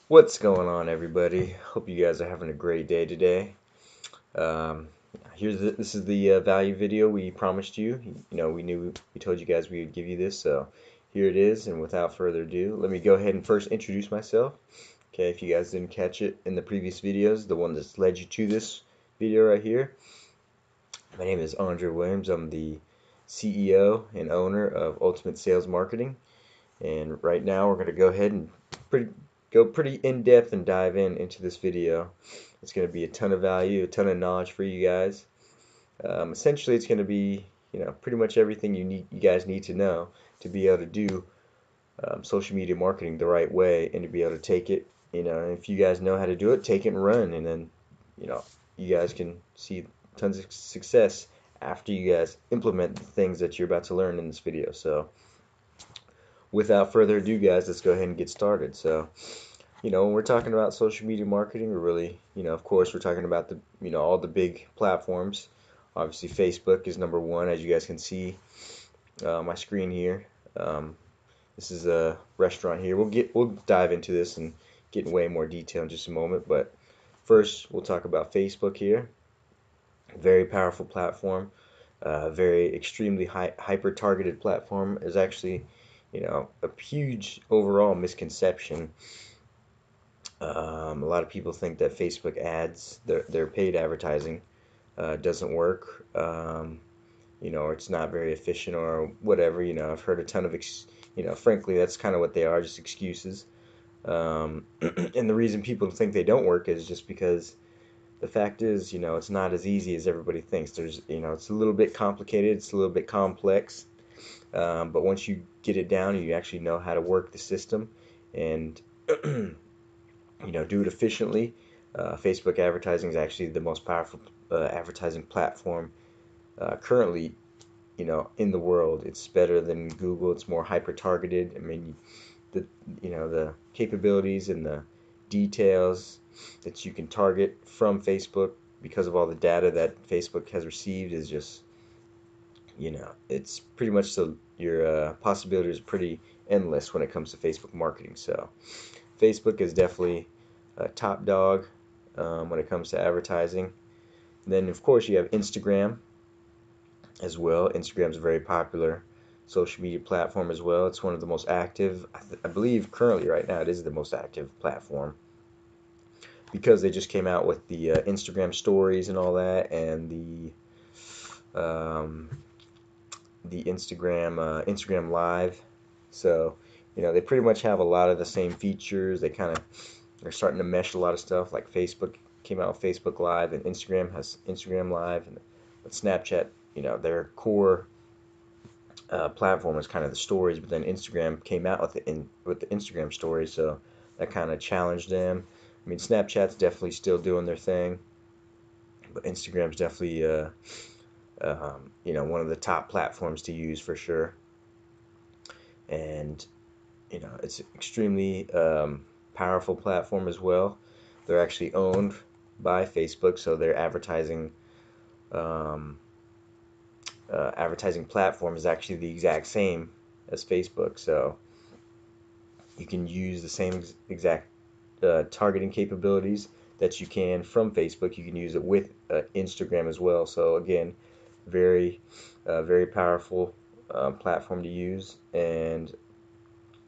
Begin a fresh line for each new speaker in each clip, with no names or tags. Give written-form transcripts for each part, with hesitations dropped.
What's going on, everybody? Hope you guys are having a great day today. Um, this is the value video we promised you. We told you guys we would give you this, so here it is. And without further ado, let me go ahead and first introduce myself. Okay, if you guys didn't catch it in the previous videos, the one that's led you to this video right here. My name is Andre Williams. I'm the CEO and owner of Ultimate Sales Marketing. And right now we're going to go ahead and go pretty in depth and dive into this video. It's going to be a ton of value, a ton of knowledge for you guys. Essentially, it's going to be pretty much everything you guys need to know to be able to do social media marketing the right way and to be able to take it. If you guys know how to do it, take it and run, and then you guys can see tons of success after you guys implement the things that you're about to learn in this video. So without further ado, guys, let's go ahead and get started. So, when we're talking about social media marketing, we're really, of course, we're talking about all the big platforms. Obviously, Facebook is number one, as you guys can see my screen here. This is a restaurant here. We'll dive into this and get in way more detail in just a moment. But first, we'll talk about Facebook here. Very powerful platform. Very extremely hyper targeted platform. Is actually a huge overall misconception. A lot of people think that Facebook ads, their paid advertising, doesn't work, or it's not very efficient or whatever. I've heard a ton of, frankly, that's kind of what they are, just excuses. And the reason people think they don't work is just because the fact is, it's not as easy as everybody thinks. It's a little bit complicated, it's a little bit complex. But once you get it down and you actually know how to work the system and do it efficiently, Facebook advertising is actually the most powerful advertising platform currently, in the world. It's better than Google. It's more hyper targeted. I mean, the capabilities and the details that you can target from Facebook because of all the data that Facebook has received is just, it's pretty much so your possibilities are pretty endless when it comes to Facebook marketing. So Facebook is definitely a top dog when it comes to advertising. And then, of course, you have Instagram as well. Instagram is a very popular social media platform as well. It's one of the most active. I believe currently, right now, it is the most active platform because they just came out with the Instagram stories and all that, and the Instagram Live. So, they pretty much have a lot of the same features. They're starting to mesh a lot of stuff. Like Facebook came out with Facebook Live, and Instagram has Instagram Live, and Snapchat, their core platform is kind of the stories, but then Instagram came out with the Instagram stories, so that kind of challenged them. I mean, Snapchat's definitely still doing their thing, but Instagram's definitely one of the top platforms to use for sure. And it's extremely powerful platform as well. They're actually owned by Facebook, so their um, advertising platform is actually the exact same as Facebook. So you can use the same exact targeting capabilities that you can from Facebook. You can use it with Instagram as well. So again, very, very powerful platform to use. And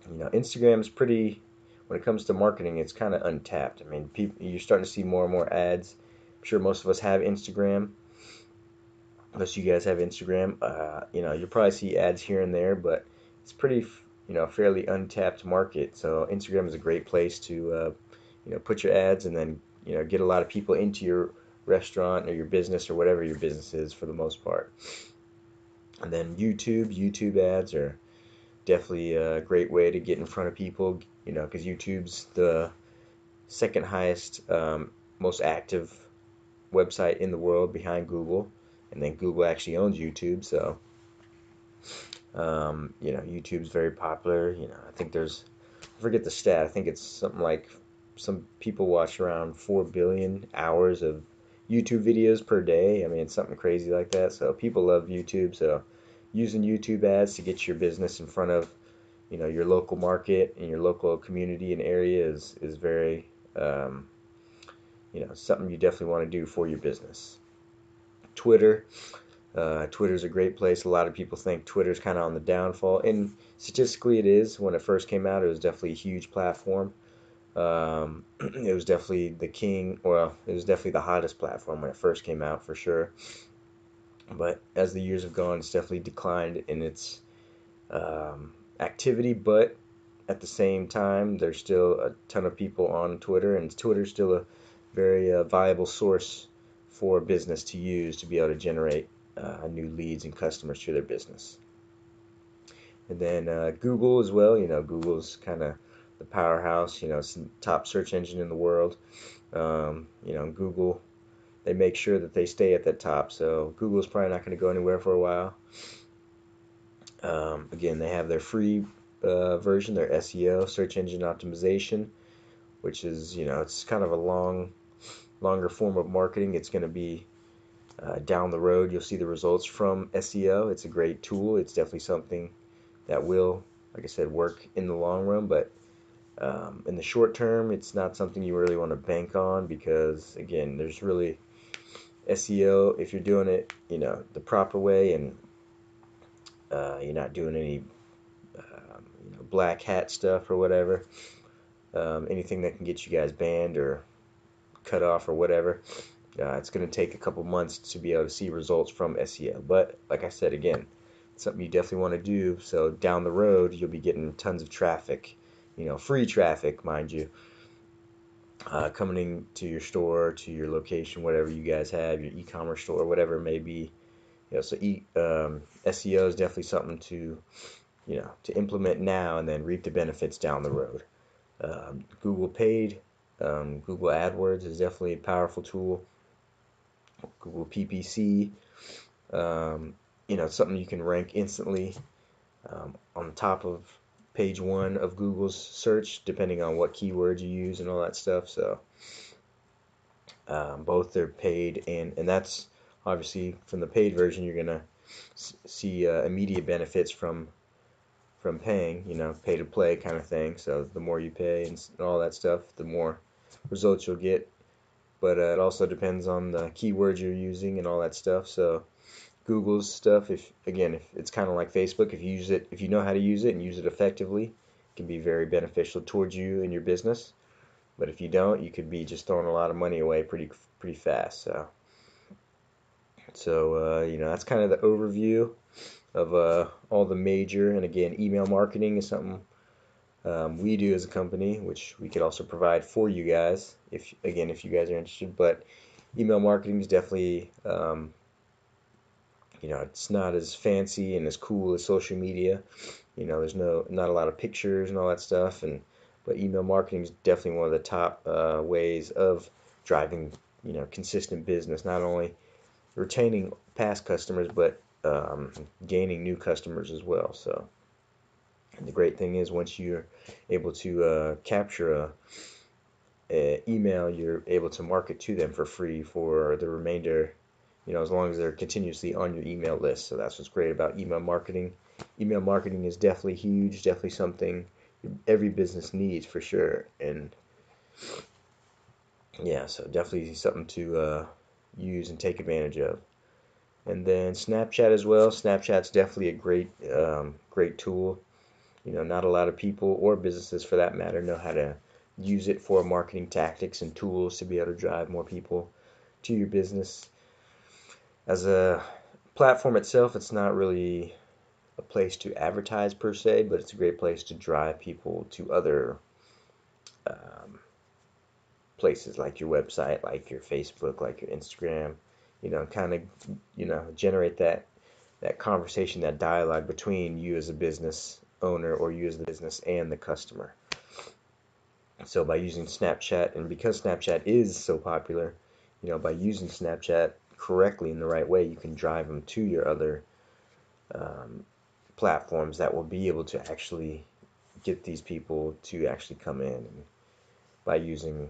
Instagram is pretty. When it comes to marketing, it's kind of untapped. I mean, you're starting to see more and more ads. I'm sure most of us have Instagram. Unless you guys have Instagram, you'll probably see ads here and there, but it's pretty, fairly untapped market. So Instagram is a great place to, put your ads and then, get a lot of people into your restaurant or your business or whatever your business is for the most part. And then YouTube ads are definitely a great way to get in front of people, because YouTube's the second highest, most active website in the world behind Google, and then Google actually owns YouTube, so YouTube's very popular. I think I forget the stat. I think it's something like some people watch around 4 billion hours of YouTube videos per day. I mean, it's something crazy like that. So people love YouTube. So using YouTube ads to get your business in front of your local market and your local community and area is very um, something you definitely want to do for your business. Twitter. Twitter's a great place. A lot of people think Twitter's kind of on the downfall, and statistically it is. When it first came out, it was definitely a huge platform. It was definitely the king. Well, it was definitely the hottest platform when it first came out, for sure. But as the years have gone, it's definitely declined in its activity. But at the same time, there's still a ton of people on Twitter, and Twitter's still a very viable source for business to use to be able to generate new leads and customers to their business. And then Google as well. Google's kind of the powerhouse. It's the top search engine in the world. Google, they make sure that they stay at the top. So Google's probably not going to go anywhere for a while. Again, they have their free version, their SEO, search engine optimization, which is, it's kind of a longer form of marketing. It's going to be down the road. You'll see the results from SEO. It's a great tool. It's definitely something that will, like I said, work in the long run, but in the short term, it's not something you really want to bank on because, again, there's really SEO, if you're doing it, the proper way, and you're not doing any, black hat stuff or whatever, anything that can get you guys banned or cut off or whatever. It's going to take a couple months to be able to see results from SEO. But like I said, again, it's something you definitely want to do. So down the road, you'll be getting tons of traffic, free traffic, mind you, coming to your store, to your location, whatever you guys have, your e-commerce store, whatever it may be. So SEO is definitely something to implement now and then reap the benefits down the road. Google Paid, Google AdWords is definitely a powerful tool. Google PPC, it's something you can rank instantly on the top of page one of Google's search, depending on what keywords you use and all that stuff. So both they're paid, and that's obviously from the paid version. You're gonna see immediate benefits from paying, pay to play kind of thing. So the more you pay and all that stuff, the more results you'll get. But it also depends on the keywords you're using and all that stuff. So Google's stuff, if it's kind of like Facebook. If you use it, if you know how to use it and use it effectively, it can be very beneficial towards you and your business. But if you don't, you could be just throwing a lot of money away pretty fast. So that's kind of the overview of all the major. And again, email marketing is something we do as a company, which we could also provide for you guys if you guys are interested. But email marketing is definitely it's not as fancy and as cool as social media. There's not a lot of pictures and all that stuff, but email marketing is definitely one of the top ways of driving consistent business, not only retaining past customers but gaining new customers as well. So, and the great thing is once you're able to capture a email, you're able to market to them for free for the remainder, as long as they're continuously on your email list. So that's what's great about email marketing. Email marketing is definitely huge, definitely something every business needs for sure. And yeah, so definitely something to use and take advantage of. And then Snapchat as well. Snapchat's definitely a great tool. Not a lot of people or businesses for that matter know how to use it for marketing tactics and tools to be able to drive more people to your business. As a platform itself, it's not really a place to advertise per se, but it's a great place to drive people to other um, places like your website, like your Facebook, like your Instagram. Kind of, generate that conversation, that dialogue between you as a business owner or you as the business and the customer. So by using Snapchat, and because Snapchat is so popular, by using Snapchat correctly in the right way, you can drive them to your other um, platforms that will be able to actually get these people to actually come in, and by using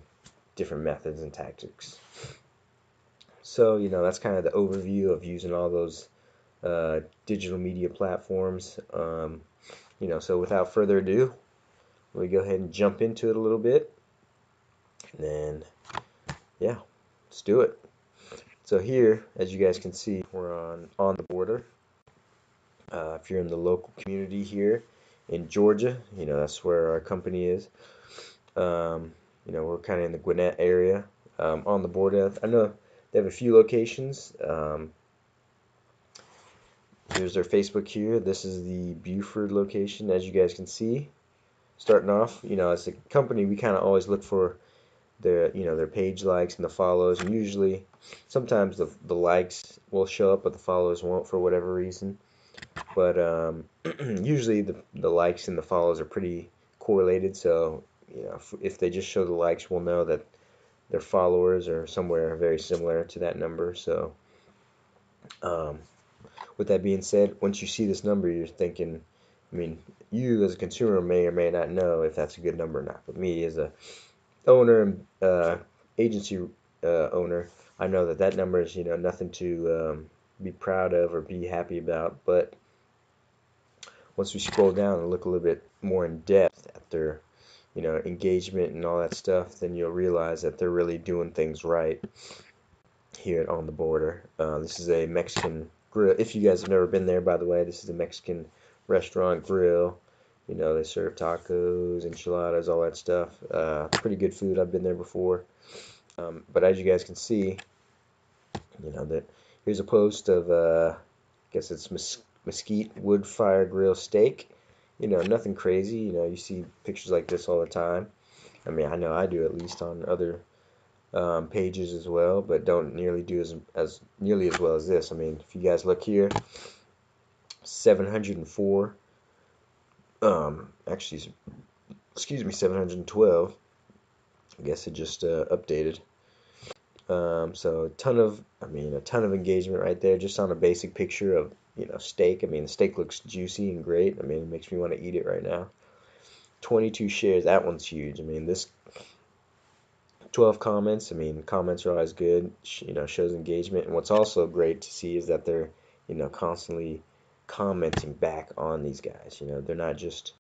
different methods and tactics. So, that's kind of the overview of using all those digital media platforms. So without further ado, we go ahead and jump into it a little bit, and then yeah, let's do it. So here, as you guys can see, we're on the border. If you're in the local community here in Georgia, that's where our company is. We're kind of in the Gwinnett area, on the border. I know they have a few locations. Here's their Facebook here. This is the Buford location, as you guys can see. Starting off, as a company, we kind of always look for their page likes and the follows, and usually, sometimes the likes will show up, but the follows won't for whatever reason. But usually the likes and the follows are pretty correlated, so if they just show the likes, we'll know that their followers are somewhere very similar to that number. So um, with that being said, once you see this number, you're thinking, I mean, you as a consumer may or may not know if that's a good number or not. But me as a owner and agency owner, I know that that number is nothing to be proud of or be happy about. But once we scroll down and look a little bit more in depth at their engagement and all that stuff, then you'll realize that they're really doing things right here at On the Border. This is a Mexican grill. If you guys have never been there, by the way, this is a Mexican restaurant grill. They serve tacos, enchiladas, all that stuff. Pretty good food. I've been there before. But as you guys can see, that here's a post of, I guess it's mesquite wood fire grill steak. Nothing crazy. You see pictures like this all the time. I mean, I know I do, at least on other pages as well, but don't nearly do as nearly as well as this. I mean, if you guys look here, 704. Actually, excuse me, 712. I guess it just updated. So a ton of engagement right there, just on a basic picture of steak. I mean, the steak looks juicy and great. I mean, it makes me want to eat it right now. 22 shares. That one's huge. I mean, this 12 comments. I mean, comments are always good. Shows engagement. And what's also great to see is that they're constantly commenting back on these guys. They're not just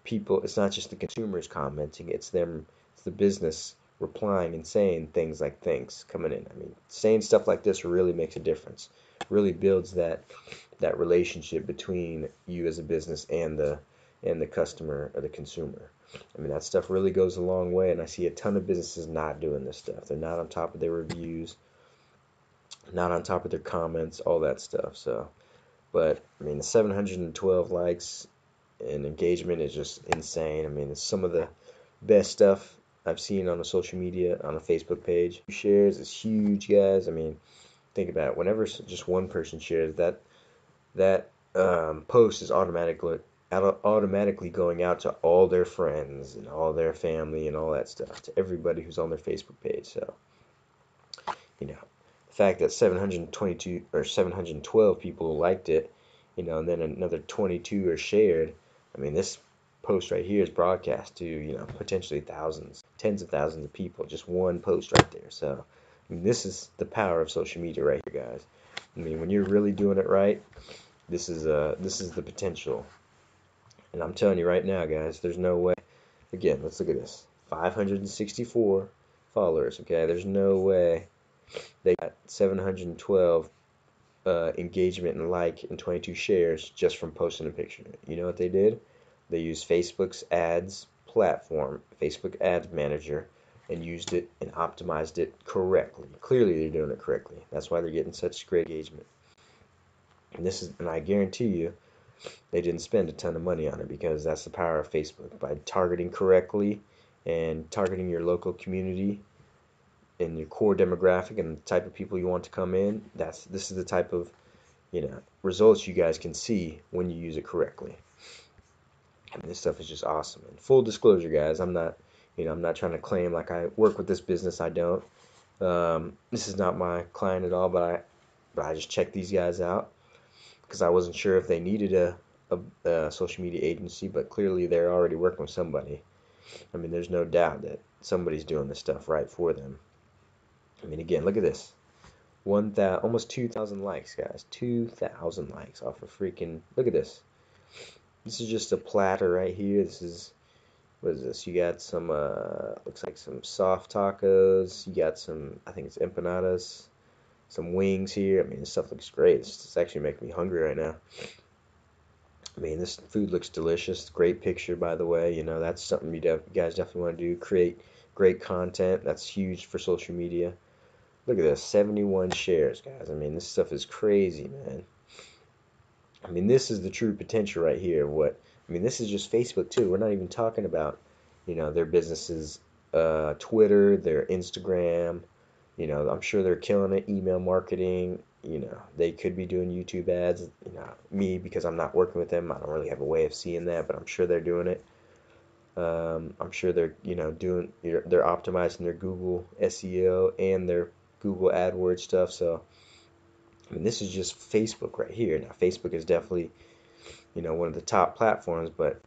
people. It's not just the consumers commenting. It's them. It's the business replying and saying things like thanks coming in. I mean, saying stuff like this really makes a difference. Really builds that relationship between you as a business and the customer or the consumer. I mean, that stuff really goes a long way, and I see a ton of businesses not doing this stuff. They're not on top of their reviews, not on top of their comments, all that stuff. So, but I mean, the 712 likes and engagement is just insane. I mean, it's some of the best stuff I've seen on a social media, on a Facebook page. Shares is huge, guys. I mean, think about it. Whenever just one person shares, that post is automatically going out to all their friends and all their family and all that stuff, to everybody who's on their Facebook page. So, the fact that 722 or 712 people liked it, and then another 22 are shared. I mean, this post right here is broadcast to, potentially thousands, tens of thousands of people. Just one post right there. So, I mean, this is the power of social media right here, guys. I mean, when you're really doing it right, this is the potential. And I'm telling you right now, guys, there's no way. Again, let's look at this. 564 followers, okay? There's no way they got 712 engagement and like and 22 shares just from posting a picture. You know what they did? They used Facebook's ads platform, Facebook Ads Manager, and used it and optimized it correctly. Clearly, they're doing it correctly. That's why they're getting such great engagement. And I guarantee you, they didn't spend a ton of money on it, because that's the power of Facebook. By targeting correctly and targeting your local community and your core demographic and the type of people you want to come in, this is the type of results you guys can see when you use it correctly. I mean, this stuff is just awesome. And full disclosure, guys, I'm not trying to claim like I work with this business. I don't. This is not my client at all, but I just checked these guys out because I wasn't sure if they needed a social media agency, but clearly they're already working with somebody. I mean, there's no doubt that somebody's doing this stuff right for them. I mean, again, look at this. Almost 2,000 likes, guys. 2,000 likes off of freaking, look at this. This is just a platter right here. This is, what is this? You got some, looks like some soft tacos. You got some, I think it's empanadas. Some wings here. I mean, this stuff looks great. It's actually making me hungry right now. I mean, this food looks delicious. Great picture, by the way. You know, that's something you guys definitely want to do. Create great content. That's huge for social media. Look at this, 71 shares, guys. I mean, this stuff is crazy, man. I mean, this is the true potential right here. I mean, this is just Facebook too. We're not even talking about, their businesses, Twitter, their Instagram. I'm sure they're killing it. Email marketing. They could be doing YouTube ads. Me, because I'm not working with them, I don't really have a way of seeing that, but I'm sure they're doing it. I'm sure they're, they're optimizing their Google SEO and their Google AdWords stuff. So, I mean, this is just Facebook right here. Now, Facebook is definitely, one of the top platforms, but,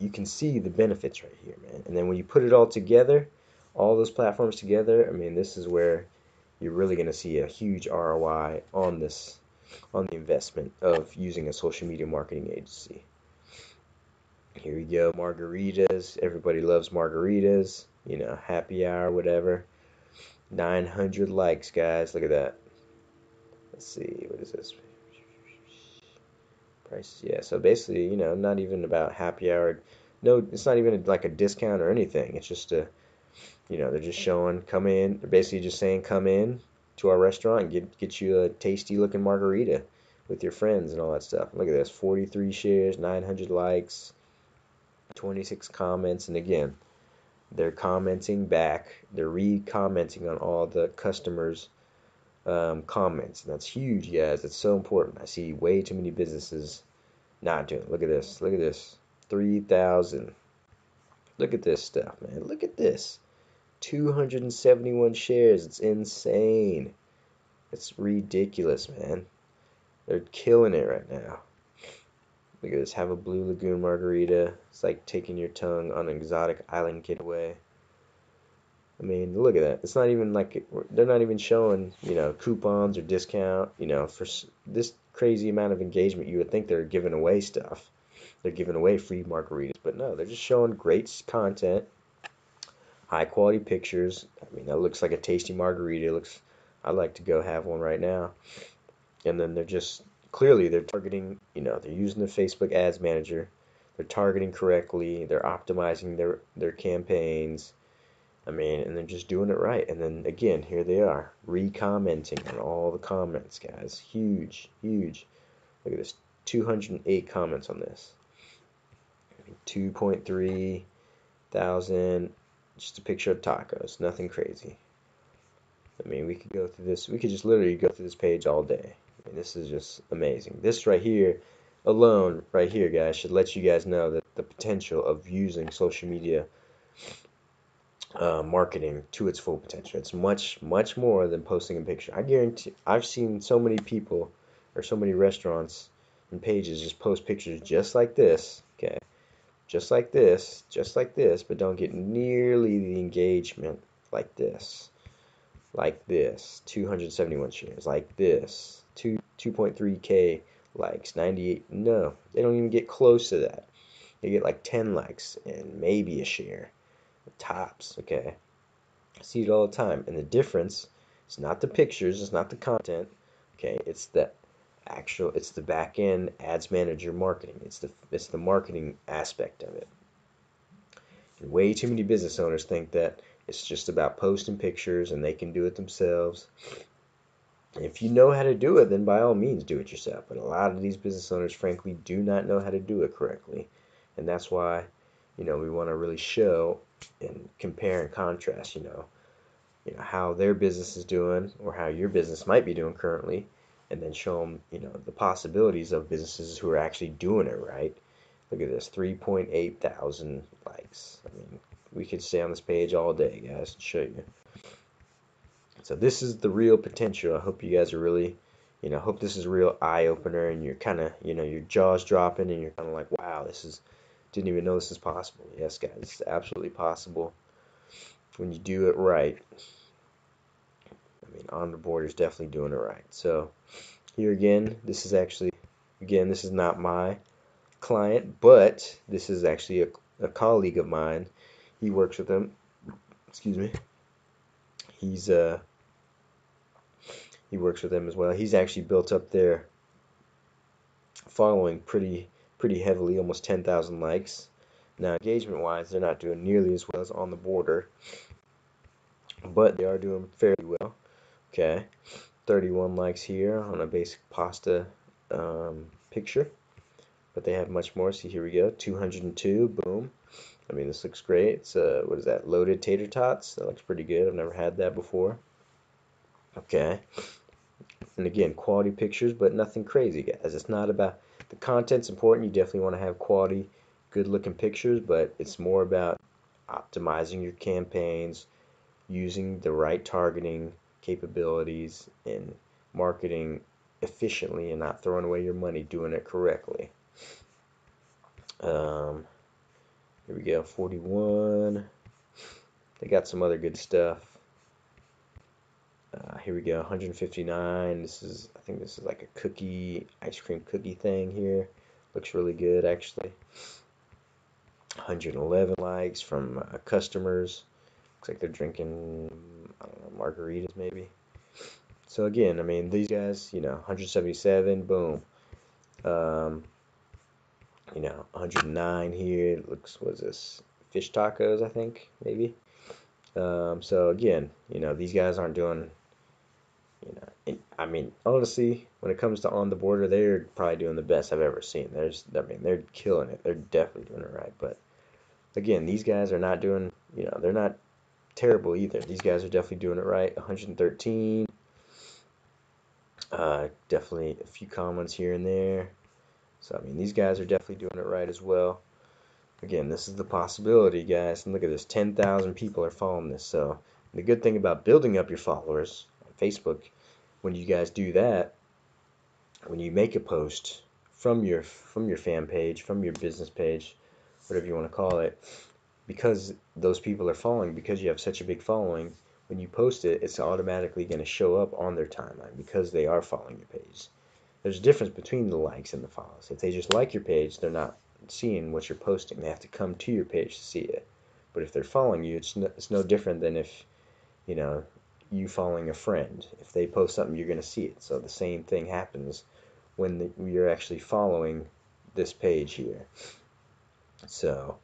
you can see the benefits right here, man. And then when you put it all together, all those platforms together, I mean, this is where you're really going to see a huge ROI on the investment of using a social media marketing agency. Here we go, margaritas. Everybody loves margaritas. Happy hour, whatever. 900 likes, guys. Look at that. Let's see, what is this? Prices, yeah. So basically, not even about happy hour. No, it's not even like a discount or anything. It's just they're just showing, come in. They're basically just saying, come in to our restaurant and get you a tasty looking margarita with your friends and all that stuff. Look at this, 43 shares, 900 likes, 26 comments, and again, they're commenting back. They're re-commenting on all the customers' comments, and that's huge, guys. That's so important. I see way too many businesses not doing it. Look at this. Look at this. 3,000. Look at this stuff, man. Look at this. 271 shares. It's insane. It's ridiculous, man. They're killing it right now. Look at this. Have a Blue Lagoon margarita. It's like taking your tongue on an exotic island getaway. I mean, look at that. It's not even like they're not even showing, coupons or discount, for this crazy amount of engagement. You would think they're giving away stuff. They're giving away free margaritas, but no, they're just showing great content, high quality pictures. I mean, that looks like a tasty margarita. I'd like to go have one right now. And then they're just clearly they're targeting, they're using the Facebook Ads Manager. They're targeting correctly. They're optimizing their campaigns. I mean, and they're just doing it right. And then again, here they are, re-commenting on all the comments, guys. Huge, huge. Look at this, 208 comments on this. 2.3 thousand, just a picture of tacos, nothing crazy. I mean, we could go through this, we could just literally go through this page all day. I mean, this is just amazing. This right here, alone, right here, guys, should let you guys know that the potential of using social media marketing to its full potential. It's much, much more than posting a picture. I guarantee, I've seen so many people or so many restaurants and pages just post pictures just like this, okay? Just like this, but don't get nearly the engagement like this. Like this, 271 shares. Like this, 2.3K likes, 98. No, they don't even get close to that. They get like 10 likes and maybe a share. Tops, okay? I see it all the time. And the difference is not the pictures, it's not the content, okay? It's the back end ads manager marketing. It's the marketing aspect of it. And way too many business owners think that it's just about posting pictures and they can do it themselves. And if you know how to do it, then by all means do it yourself. But a lot of these business owners, frankly, do not know how to do it correctly. And that's why, we want to really show and compare and contrast, how their business is doing or how your business might be doing currently, and then show them, the possibilities of businesses who are actually doing it right. Look at this, 3.8 thousand likes. I mean, we could stay on this page all day, guys, and show you. So this is the real potential. I hope you guys are really, hope this is a real eye-opener and you're kind of, your jaw's dropping and you're kind of like, wow, didn't even know this is possible. Yes, guys, it's absolutely possible when you do it right. I mean, On The Border is definitely doing it right. So here again, this is not my client, but this is actually a colleague of mine. He works with them. Excuse me. He's he works with them as well. He's actually built up their following pretty heavily, almost 10,000 likes. Now, engagement wise, they're not doing nearly as well as On the Border, but they are doing fairly well. Okay, 31 likes here on a basic pasta picture, but they have much more. See, here we go, 202. Boom. I mean, this looks great. It's what is that? Loaded tater tots. That looks pretty good. I've never had that before. Okay. And again, quality pictures, but nothing crazy, guys. It's not about the content's important. You definitely want to have quality, good looking pictures, but it's more about optimizing your campaigns, using the right targeting capabilities, and marketing efficiently and not throwing away your money, doing it correctly. Here we go, 41. They got some other good stuff. Here we go, 159. I think this is like a cookie, ice cream cookie thing here. Looks really good, actually. 111 likes from customers. Looks like they're drinking, I don't know, margaritas maybe. So again, I mean, these guys, 177, boom. 109 here. Looks, what is this? Fish tacos, I think, maybe. So again, these guys aren't doing, I mean, honestly, when it comes to On the Border, they're probably doing the best I've ever seen. I mean, they're killing it. They're definitely doing it right. But again, these guys are not doing, they're not terrible either. These guys are definitely doing it right. 113. Definitely a few comments here and there. So, I mean, these guys are definitely doing it right as well. Again, this is the possibility, guys. And look at this, 10,000 people are following this. So, the good thing about building up your followers on Facebook, when you guys do that, when you make a post from your fan page, from your business page, whatever you want to call it, because those people are following, because you have such a big following, when you post it, it's automatically going to show up on their timeline because they are following your page. There's a difference between the likes and the follows. If they just like your page, they're not seeing what you're posting. They have to come to your page to see it. But if they're following you, it's no different than if, you following a friend. If they post something, you're going to see it. So the same thing happens when you're actually following this page here. So,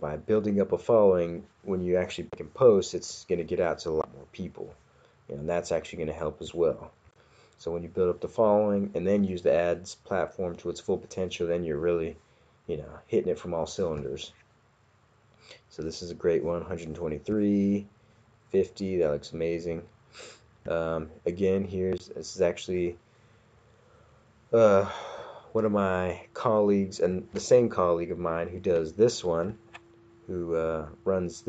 by building up a following, when you actually can post, it's going to get out to a lot more people. And that's actually going to help as well. So when you build up the following and then use the ads platform to its full potential, then you're really, hitting it from all cylinders. So this is a great one, 123, 50, that looks amazing. Again, this is actually one of my colleagues, and the same colleague of mine who does this one, who runs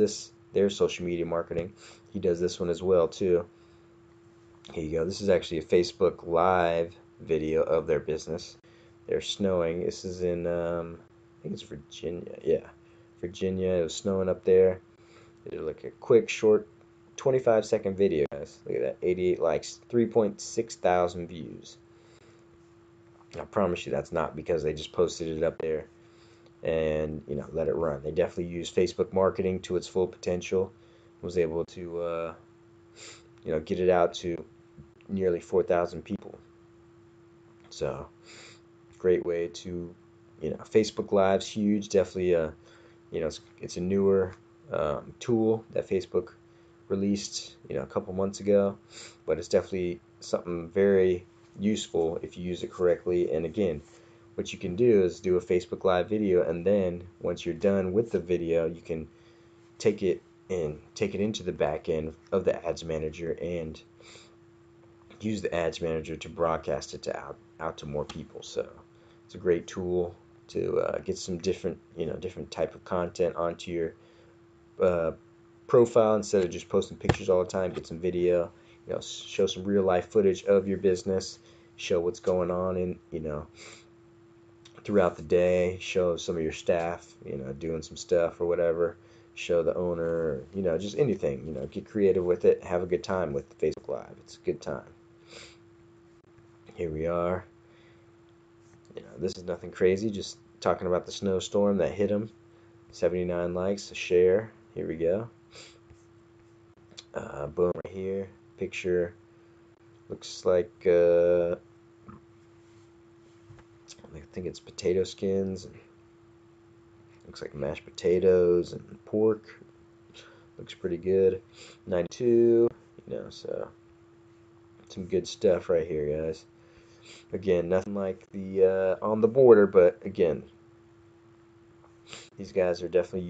their social media marketing. He does this one as well too. Here you go. This is actually a Facebook Live video of their business. They're snowing. This is in, I think it's Virginia. Yeah, Virginia. It was snowing up there. They did like a quick, short, 25-second video, guys. Look at that. 88 likes, 3.6 thousand views. I promise you that's not because they just posted it up there and, let it run. They definitely used Facebook marketing to its full potential. Was able to, get it out to nearly 4,000 people. So, great way to, Facebook Live's huge. Definitely it's a newer tool that Facebook released, a couple months ago, but it's definitely something very useful if you use it correctly. And again, what you can do is do a Facebook Live video, and then once you're done with the video, you can take it into the back end of the Ads Manager and use the Ads Manager to broadcast it out to more people. So it's a great tool to get some different type of content onto your profile instead of just posting pictures all the time. Get some video, show some real life footage of your business, show what's going on in throughout the day, show some of your staff doing some stuff or whatever, show the owner, just anything, get creative with it, have a good time with Facebook Live. It's a good time. Here we are. This is nothing crazy, just talking about the snowstorm that hit him. 79 likes, a share. Here we go. Boom, right here. Picture looks like I think it's potato skins. Looks like mashed potatoes and pork. Looks pretty good. 92, so some good stuff right here, guys. Again, nothing like the On the Border, but again, these guys are definitely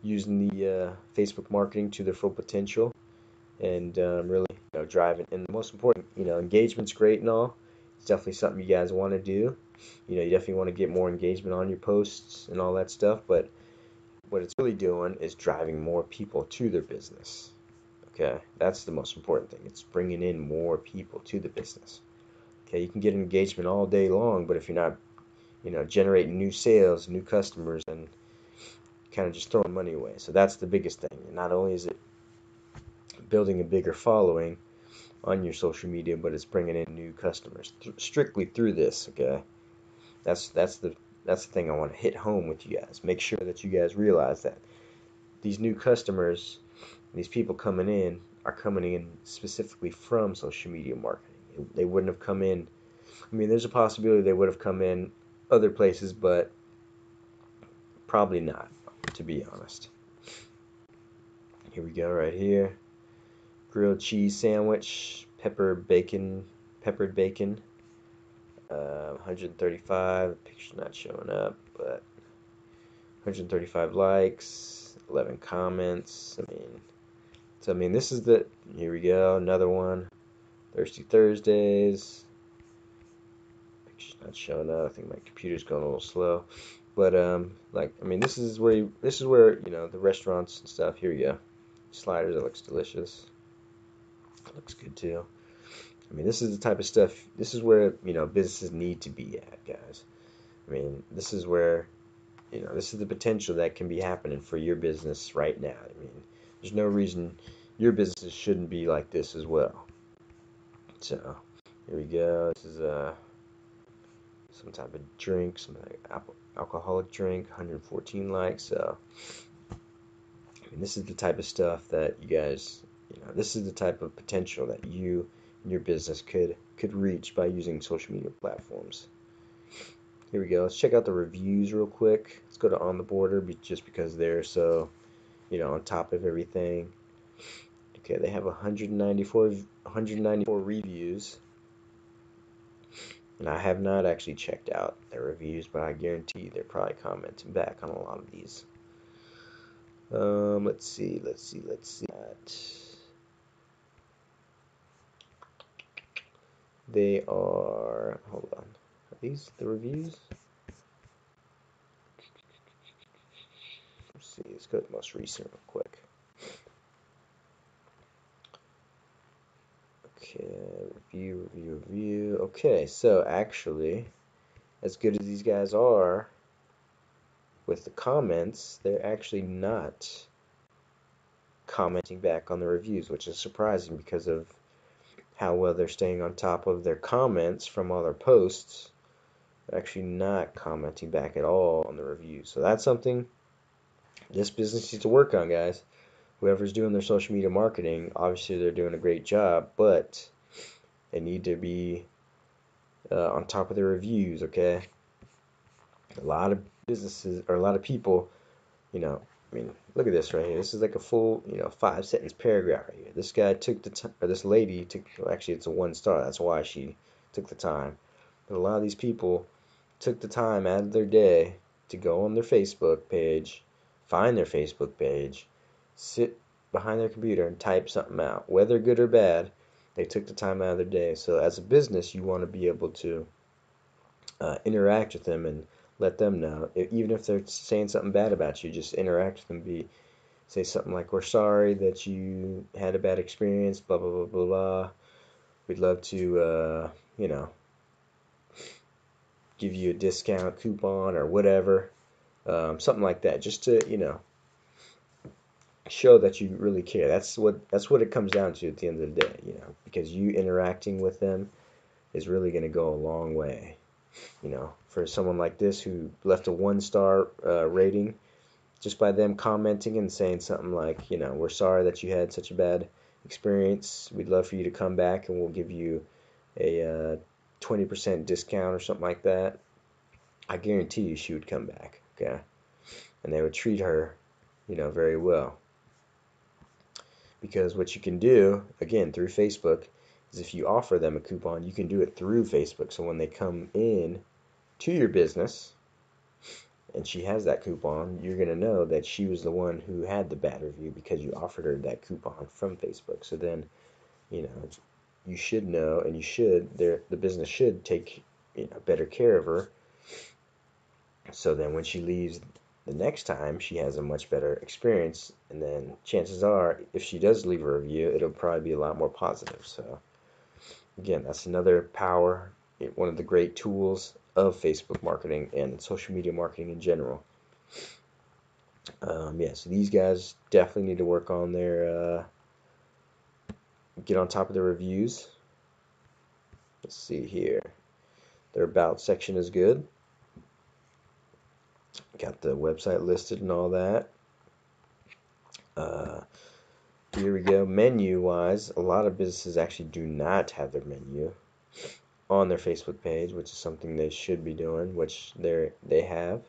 using the Facebook marketing to their full potential, and really, driving. And the most important, engagement's great and all. It's definitely something you guys want to do. You definitely want to get more engagement on your posts and all that stuff, but what it's really doing is driving more people to their business. Okay, that's the most important thing. It's bringing in more people to the business. Okay, you can get engagement all day long, but if you're not, generating new sales, new customers, and kind of just throwing money away. So that's the biggest thing. And not only is it building a bigger following on your social media, but it's bringing in new customers strictly through this. Okay, that's the thing I want to hit home with you guys. Make sure that you guys realize that these new customers, these people coming in, are coming in specifically from social media marketing. They wouldn't have come in. I mean, there's a possibility they would have come in other places, but probably not, to be honest. Here we go, right here. Grilled cheese sandwich, peppered bacon, 135. The picture's not showing up, but 135 likes, 11 comments. I mean, this is the. Here we go, another one. Thirsty Thursdays. Picture's not showing up. I think my computer's going a little slow, but this is where the restaurants and stuff. Here we go. Sliders. It looks delicious. Looks good too. I mean, this is the type of stuff. This is where businesses need to be at, guys. I mean, this is where this is the potential that can be happening for your business right now. I mean, there's no reason your businesses shouldn't be like this as well. So here we go. This is some type of drink, some like alcoholic drink. 114 likes. So I mean, this is the type of stuff that you guys. This is the type of potential that you and your business could reach by using social media platforms. Here we go. Let's check out the reviews real quick. Let's go to On the Border just because they're so, on top of everything. Okay, they have 194 reviews. And I have not actually checked out their reviews, but I guarantee they're probably commenting back on a lot of these. Let's see. They are, hold on. Are these the reviews? Let's see, let's go to the most recent real quick. Okay, review. Okay, so actually, as good as these guys are with the comments, they're actually not commenting back on the reviews, which is surprising because of how well they're staying on top of their comments from all their posts. They're actually not commenting back at all on the reviews. So that's something this business needs to work on, guys. Whoever's doing their social media marketing, obviously they're doing a great job, but they need to be on top of their reviews, okay? A lot of businesses, or a lot of people, look at this right here. This is like a full, 5-sentence paragraph right here. This guy took the time, or this lady took, well, actually it's a 1-star, that's why she took the time. But a lot of these people took the time out of their day to go on their Facebook page, find their Facebook page, sit behind their computer and type something out. Whether good or bad, they took the time out of their day. So as a business, you want to be able to interact with them and let them know. Even if they're saying something bad about you, just interact with them. Say something like, "We're sorry that you had a bad experience, blah, blah, blah, blah, blah. We'd love to, give you a discount coupon or whatever." Something like that, just to, show that you really care. That's what it comes down to at the end of the day, because you interacting with them is really going to go a long way, for for someone like this who left a 1-star rating just by them commenting and saying something like, we're sorry that you had such a bad experience. We'd love for you to come back and we'll give you a 20% discount or something like that. I guarantee you she would come back, okay? And they would treat her, very well. Because what you can do, again, through Facebook, is if you offer them a coupon, you can do it through Facebook. So when they come in to your business and she has that coupon, you're going to know that she was the one who had the bad review because you offered her that coupon from Facebook. So then, you should know, and the business should take, better care of her. So then when she leaves the next time, she has a much better experience. And then chances are, if she does leave a review, it'll probably be a lot more positive. So again, that's another power, one of the great tools of Facebook marketing and social media marketing in general. Yeah, so these guys definitely need to work on get on top of their reviews. Let's see here. Their about section is good. Got the website listed and all that. Here we go. Menu wise, a lot of businesses actually do not have their menu on their Facebook page, which is something they should be doing, which they have,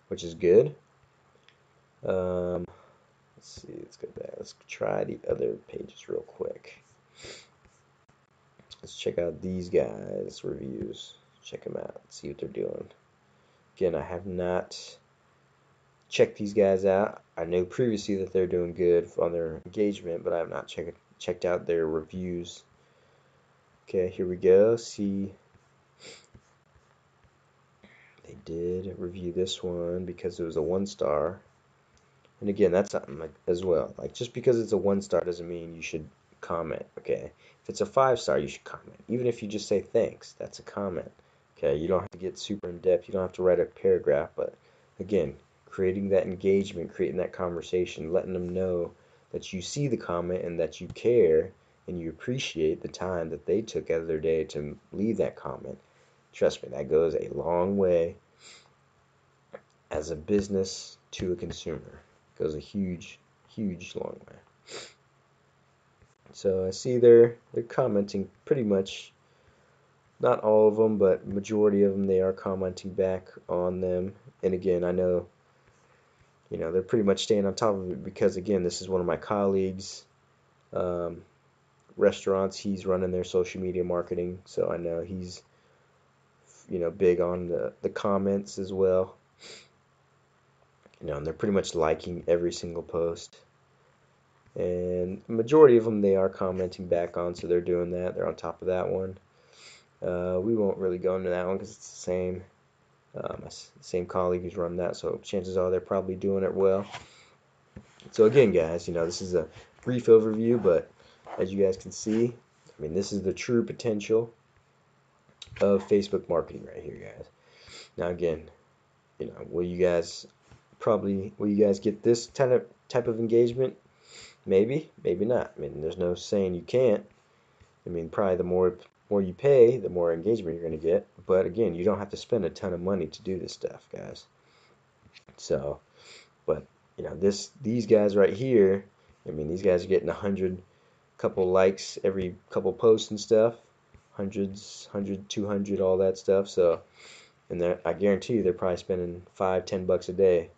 which is good. Let's see, let's go back. Let's try the other pages real quick. Let's check out these guys' reviews. Check them out. See what they're doing. Again, I have not checked these guys out. I knew previously that they're doing good on their engagement, but I have not checked out their reviews. Okay, here we go. See, they did review this one because it was a 1-star. And again, that's something like as well. Like, just because it's a 1-star doesn't mean you should comment. Okay, if it's a 5-star, you should comment. Even if you just say thanks, that's a comment. Okay, you don't have to get super in depth. You don't have to write a paragraph. But again, creating that engagement, creating that conversation, letting them know that you see the comment and that you care and you appreciate the time that they took out of their day to leave that comment. Trust me, that goes a long way as a business to a consumer. It goes a huge, huge long way. So I see they're commenting pretty much, not all of them, but majority of them, they are commenting back on them. And again, I know, they're pretty much staying on top of it because, again, this is one of my colleagues' restaurants. He's running their social media marketing, so I know he's, big on the comments as well. And they're pretty much liking every single post. And the majority of them they are commenting back on, so they're doing that. They're on top of that one. We won't really go into that one because it's the same colleague who's run that, so chances are they're probably doing it well. So again, guys, this is a brief overview, but as you guys can see, this is the true potential of Facebook marketing right here, guys. Now again, will you guys get this type of engagement? Maybe, maybe not. There's no saying you can't. Probably the more you pay, the more engagement you're going to get. But again, you don't have to spend a ton of money to do this stuff, guys. So, but these guys right here, these guys are getting 100 couple likes every couple posts and stuff, hundreds, 100, 200, all that stuff. So, and I guarantee you they're probably spending $5-10 a day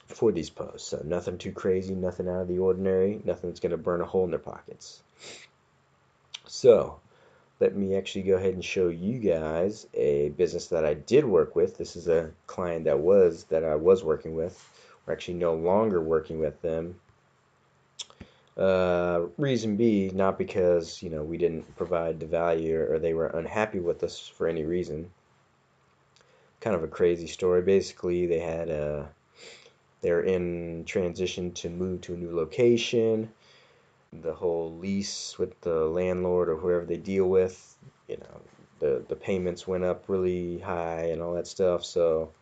for these posts. So nothing too crazy, nothing out of the ordinary, nothing that's going to burn a hole in their pockets. So let me actually go ahead and show you guys a business that I did work with. This is a client that I was working with. We're actually no longer working with them. Reason B, not because we didn't provide the value or they were unhappy with us for any reason. Kind of a crazy story. Basically, they're in transition to move to a new location. The whole lease with the landlord or whoever they deal with, the payments went up really high and all that stuff. So,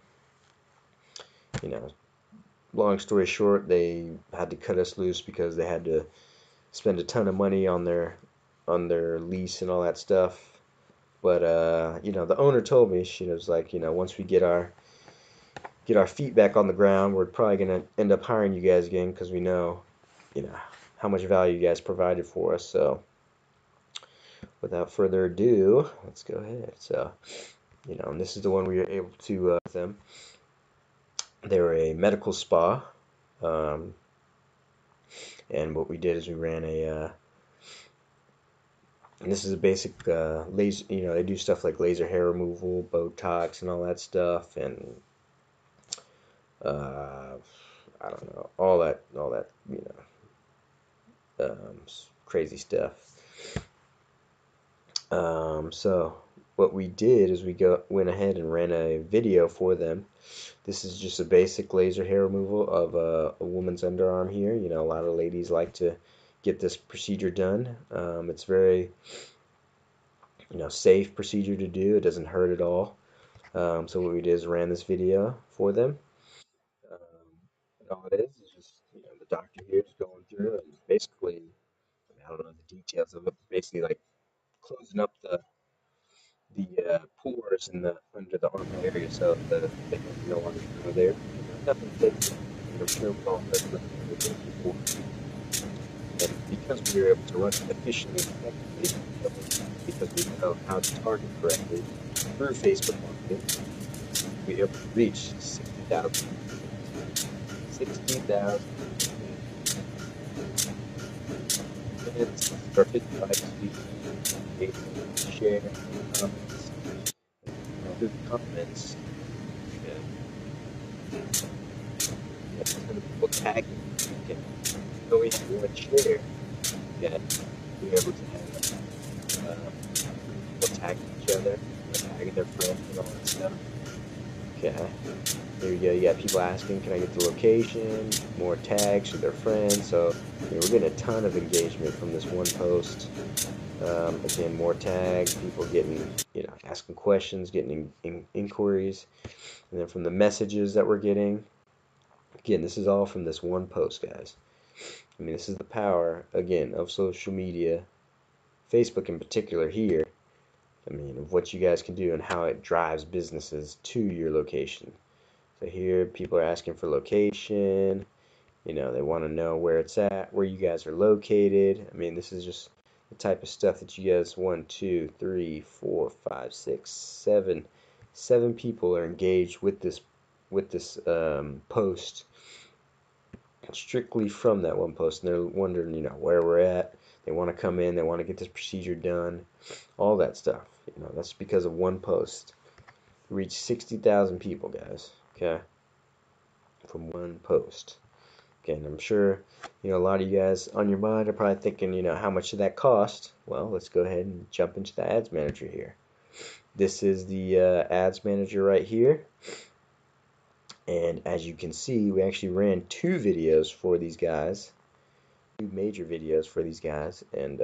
long story short, they had to cut us loose because they had to spend a ton of money on their lease and all that stuff. But you know, the owner told me, she was like, you know, once we get our feet back on the ground, we're probably gonna end up hiring you guys again because we know, you know, how much value you guys provided for us. So without further ado, let's go ahead. So, you know, and this is the one we were able to with them. They were a medical spa, um, and what we did is we ran and this is a basic laser. You know, they do stuff like laser hair removal, Botox, and all that stuff, and uh, I don't know, all that, you know, crazy stuff. So what we did is went ahead and ran a video for them. This is just a basic laser hair removal of a woman's underarm here. You know, a lot of ladies like to get this procedure done. It's very, you know, safe procedure to do. It doesn't hurt at all. So what we did is ran this video for them. Um, and all it is just, you know, the doctor here is going through and basically, I don't know the details of it, basically like closing up the pores in the under the armpit area so the hair can no longer grow there. You know, nothing takes, you know, pure bone that's what we're looking for. And because we were able to run it efficiently and effectively, because we know how to target correctly through Facebook marketing, we were able to reach 60,000. 60,000 minutes or 55 speed, share, comments, and through the comments, yeah, yeah, some people tagging, okay, so we have one share, yeah, we're able to have people tagging each other, tagging their friends and all that stuff. Okay, there you go. You got people asking, can I get the location? More tags with their friends. So we're getting a ton of engagement from this one post. Again, more tags, people getting, you know, asking questions, getting inquiries, and then from the messages that we're getting. Again, this is all from this one post, guys. I mean, this is the power, again, of social media, Facebook in particular here. I mean, of what you guys can do and how it drives businesses to your location. So here, people are asking for location. You know, they want to know where it's at, where you guys are located. I mean, this is just the type of stuff that you guys, one, two, three, four, five, six, seven people are engaged with this post strictly from that one post, and they're wondering, you know, where we're at. They want to come in, they want to get this procedure done, all that stuff. You know, that's because of one post. Reach 60,000 people, guys. Okay, from one post. Okay, and I'm sure, you know, a lot of you guys on your mind are probably thinking, you know, how much did that cost? Well, let's go ahead and jump into the ads manager here. This is the ads manager right here. And as you can see, we actually ran two videos for these guys, two major videos for these guys. And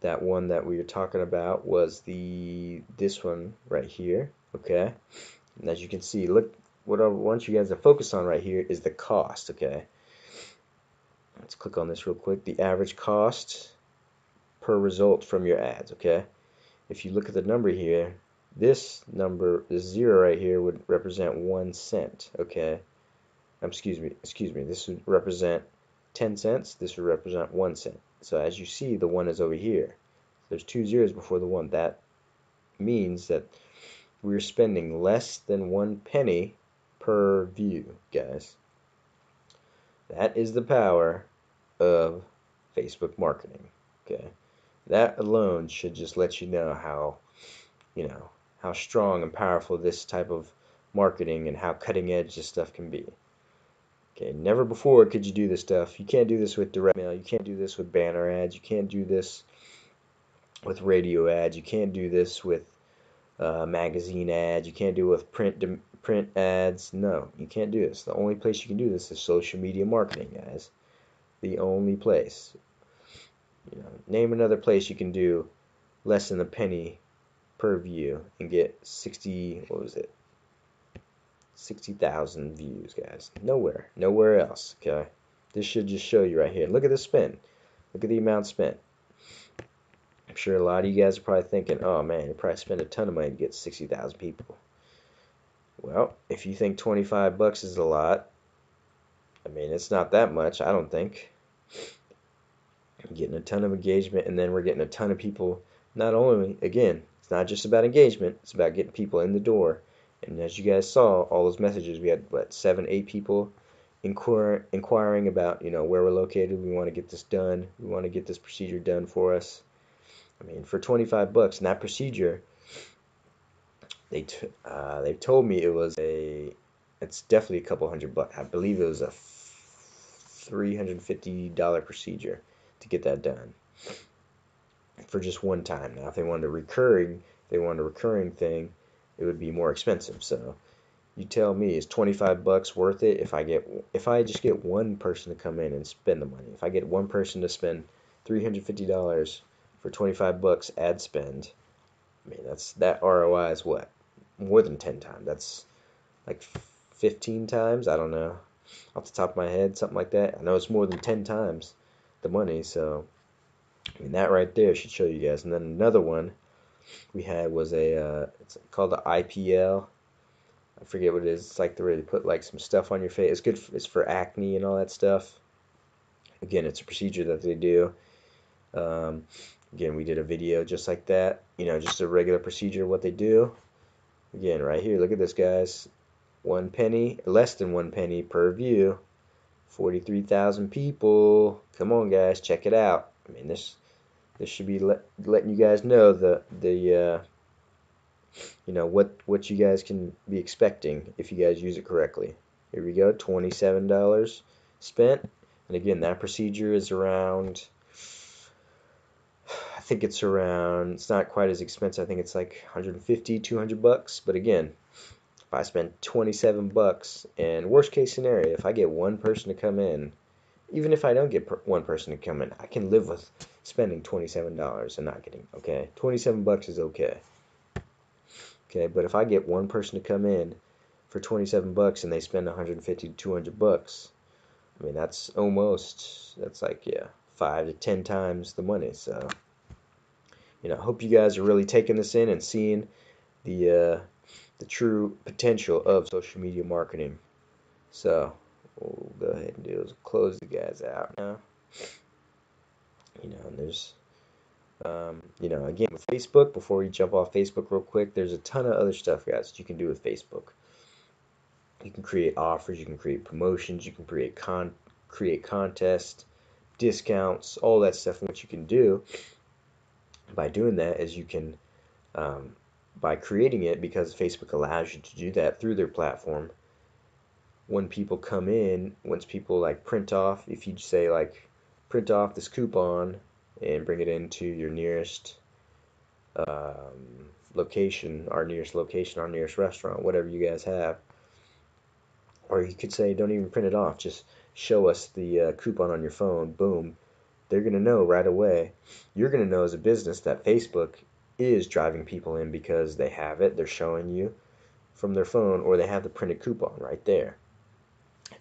that one that we were talking about was this one right here. Okay, and as you can see, look, what I want you guys to focus on right here is the cost. Okay, let's click on this real quick. The average cost per result from your ads. Okay, if you look at the number here, this number, this zero right here, would represent 1 cent. Okay, excuse me, this would represent 10 cents, this would represent 1 cent. So as you see, the 1 is over here. There's two zeros before the 1. That means that we're spending less than 1 penny per view, guys. That is the power of Facebook marketing. Okay, that alone should just let you know how, you know, how strong and powerful this type of marketing and how cutting edge this stuff can be. Okay, never before could you do this stuff. You can't do this with direct mail. You can't do this with banner ads. You can't do this with radio ads. You can't do this with magazine ads. You can't do it with print ads. No, you can't do this. The only place you can do this is social media marketing, guys. The only place. You know, name another place you can do less than a penny per view and get 60. What was it? 60,000 views, guys. Nowhere else. Okay, this should just show you right here. Look at the spend. Look at the amount spent. I'm sure a lot of you guys are probably thinking, oh man, you probably spend a ton of money to get 60,000 people. Well, if you think 25 bucks is a lot, I mean, it's not that much, I don't think. Getting a ton of engagement, and then we're getting a ton of people. Not only, again, it's not just about engagement, it's about getting people in the door. And as you guys saw, all those messages, we had, what, 7, 8 people inquiring about, where we're located. We want to get this done. We want to get this procedure done for us. I mean, for 25 bucks, and that procedure, they told me it's definitely a couple $100. I believe it was a $350 procedure to get that done for just one time. Now, if they wanted a recurring thing, it would be more expensive. So you tell me, is 25 bucks worth it if I just get one person to come in and spend the money? If I get one person to spend $350 for 25 bucks ad spend, I mean, that ROI is what? More than 10 times. That's like 15 times, I don't know, off the top of my head, something like that. I know it's more than 10 times the money, so I mean, that right there should show you guys. And then another one we had was it's called the IPL. I forget what it is. It's like they really put like some stuff on your face. It's good. It's for acne and all that stuff. Again, it's a procedure that they do. Um, Again, we did a video just like that. Just a regular procedure, what they do. Again, right here, look at this, guys. 1 penny, less than 1 penny per view. 43,000 people. Come on, guys, check it out. I mean, this should be letting you guys know what you guys can be expecting if you guys use it correctly. Here we go, $27 spent. And again, that procedure is around, I think it's not quite as expensive. I think it's like 150, 200 bucks. But again, if I spend 27 bucks, and worst case scenario, if I get one person to come in, even if I don't get one person to come in, I can live with spending $27 and not getting, okay? 27 bucks is okay. Okay, but if I get one person to come in for 27 bucks and they spend 150 to 200 bucks, I mean, that's like, yeah, 5 to 10 times the money. So, I hope you guys are really taking this in and seeing the true potential of social media marketing. So, what we'll go ahead and do is close the guys out now. And there's, again, with Facebook, before we jump off Facebook real quick, there's a ton of other stuff, guys, that you can do with Facebook. You can create offers, you can create promotions, you can create contests, discounts, all that stuff. And what you can do by doing that is you can, by creating it, because Facebook allows you to do that through their platform, when people come in, once people like print off, if you say like print off this coupon and bring it into your nearest location, our nearest restaurant, whatever you guys have, or you could say don't even print it off, just show us the coupon on your phone. Boom, they're going to know right away. You're going to know as a business that Facebook is driving people in because they have it, they're showing you from their phone, or they have the printed coupon right there.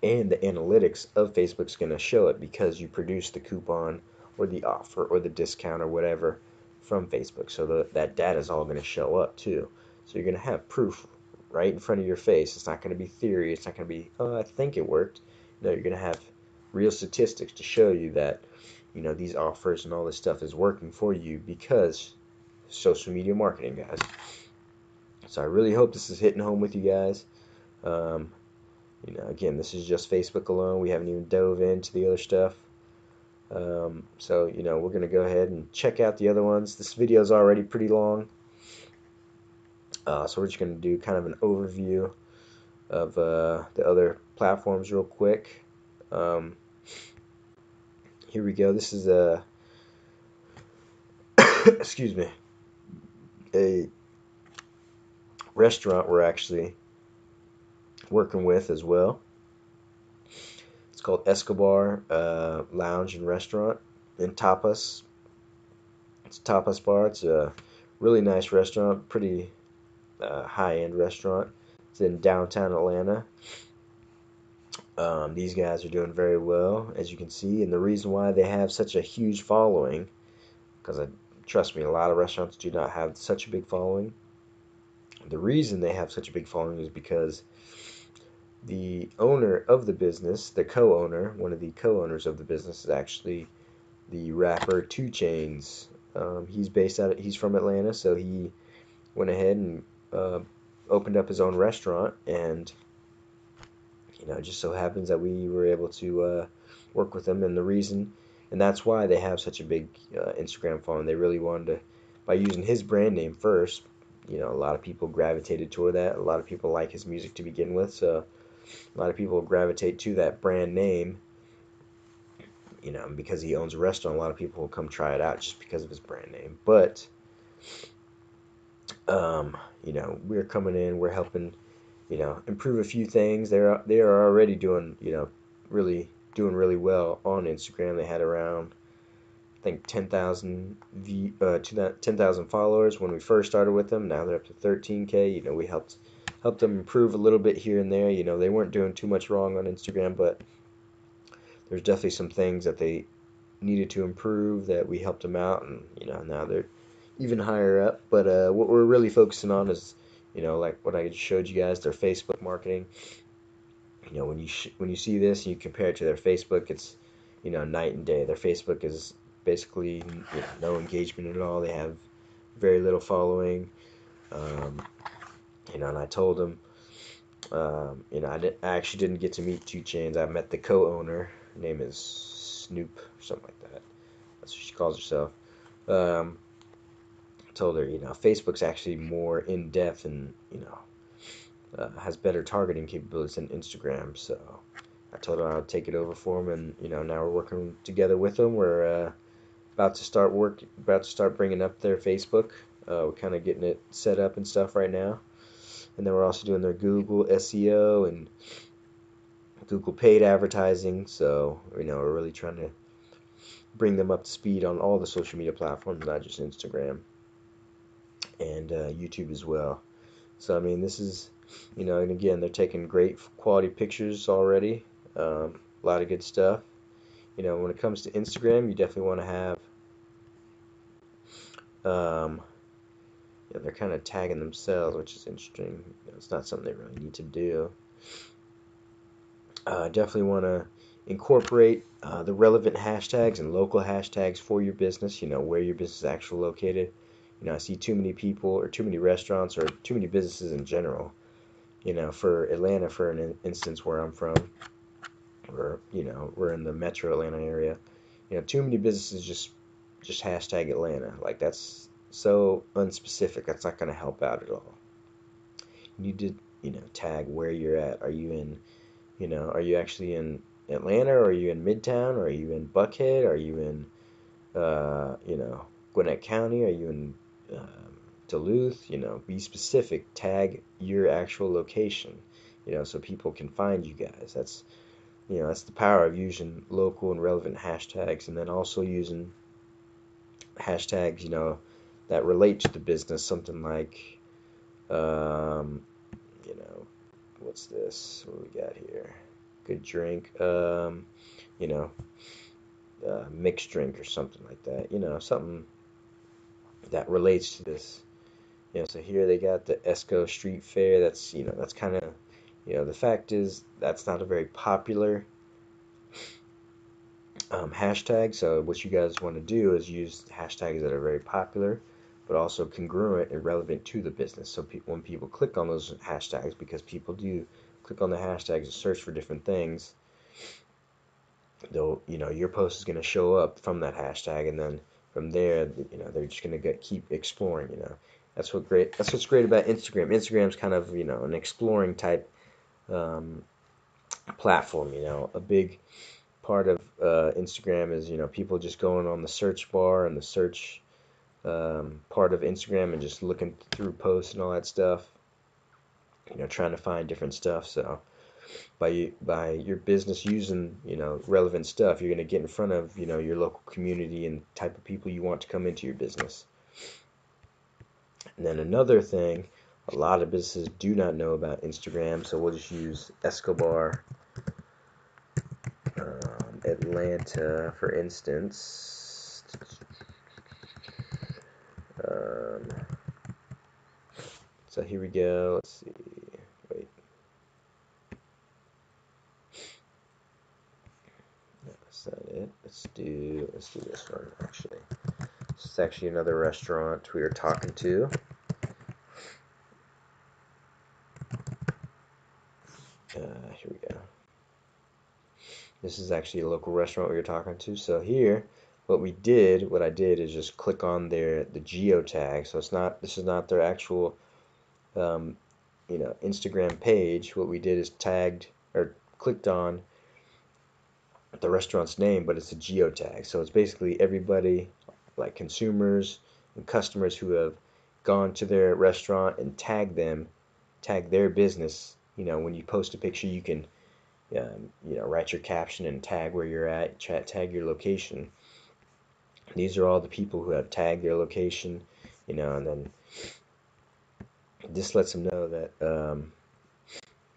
And the analytics of Facebook's going to show it because you produced the coupon or the offer or the discount or whatever from Facebook. So that data is all going to show up too. So you're going to have proof right in front of your face. It's not going to be theory. It's not going to be, oh, I think it worked. No, you're going to have real statistics to show you that, these offers and all this stuff is working for you because social media marketing, guys. So I really hope this is hitting home with you guys. Again, this is just Facebook alone. We haven't even dove into the other stuff. So, we're going to go ahead and check out the other ones. This video is already pretty long. So we're just going to do kind of an overview of the other platforms real quick. Here we go. This is excuse me, a restaurant we're actually working with as well. It's called Escobar Lounge and Restaurant in Tapas. It's a tapas bar. It's a really nice restaurant, pretty high-end restaurant. It's in downtown Atlanta. These guys are doing very well, as you can see, and the reason why they have such a huge following, because trust me, a lot of restaurants do not have such a big following. The reason they have such a big following is because the owner of the business, the co-owner, one of the co-owners of the business, is actually the rapper 2 Chainz. He's from Atlanta, so he went ahead and uh, opened up his own restaurant, and it just so happens that we were able to work with him, and that's why they have such a big Instagram following. They really wanted to, by using his brand name first, a lot of people gravitated toward that. A lot of people like his music to begin with, so a lot of people gravitate to that brand name. Because he owns a restaurant, a lot of people will come try it out just because of his brand name. But we're coming in, we're helping, improve a few things. They are already doing, really well on Instagram. They had around, I think, 10,000 followers when we first started with them. Now they're up to 13K. We helped them improve a little bit here and there. They weren't doing too much wrong on Instagram, but there's definitely some things that they needed to improve that we helped them out, and now they're even higher up. But what we're really focusing on is, like what I showed you guys, their Facebook marketing. When you see this and you compare it to their Facebook, it's night and day. Their Facebook is basically no engagement at all. They have very little following. And I told them, I actually didn't get to meet 2 Chainz. I met the co-owner. Her name is Snoop or something like that. That's what she calls herself. I told her, Facebook's actually more in depth and has better targeting capabilities than Instagram. So I told her I'd take it over for them, and now we're working together with them. We're about to start bringing up their Facebook. We're kind of getting it set up and stuff right now, and then we're also doing their Google SEO and Google paid advertising. So we're really trying to bring them up to speed on all the social media platforms, not just Instagram and YouTube as well. So I mean, this is, and again, they're taking great quality pictures already. A lot of good stuff. When it comes to Instagram, you definitely want to have, they're kind of tagging themselves, which is interesting. It's not something they really need to do. Definitely want to incorporate the relevant hashtags and local hashtags for your business, where your business is actually located. I see too many people or too many restaurants or too many businesses in general. For Atlanta, for an instance, where I'm from, or we're in the metro Atlanta area. Too many businesses just hashtag Atlanta. Like, that's so unspecific. That's not going to help out at all. You need to tag where you're at. Are you are you actually in Atlanta, or are you in Midtown, or are you in Buckhead, are you in Gwinnett County, are you in Duluth? Be specific. Tag your actual location. So people can find you guys. That's the power of using local and relevant hashtags, and then also using hashtags, that relate to the business. Something like, what's this? What we got here? Good drink. You know, Mixed drink or something like that. Something that relates to this. So here they got the Esco Street Fair. That's kind of, the fact is that's not a very popular hashtag. So what you guys want to do is use hashtags that are very popular, but also congruent and relevant to the business. So when people click on those hashtags, because people do click on the hashtags and search for different things, they'll, your post is going to show up from that hashtag, and then from there, they're just going to keep exploring. That's what's great about Instagram. Instagram's kind of, an exploring type um, platform. A big part of Instagram is, people just going on the search bar and the search part of Instagram and just looking through posts and all that stuff, trying to find different stuff. So by your business using, relevant stuff, you're going to get in front of, your local community and type of people you want to come into your business. And then another thing, a lot of businesses do not know about Instagram, so we'll just use Escobar Atlanta, for instance. So here we go. Let's see. Wait. That's not it. Let's do this one actually. This is actually another restaurant we are talking to. Here we go. This is actually a local restaurant we were talking to. So here, what I did is just click on the geotag. So this is not their actual, Instagram page. What we did is tagged or clicked on the restaurant's name, but it's a geotag. So it's basically everybody, like consumers and customers who have gone to their restaurant and tag their business. When you post a picture, you can write your caption and tag where you're at, tag your location. These are all the people who have tagged their location, and then this lets them know that,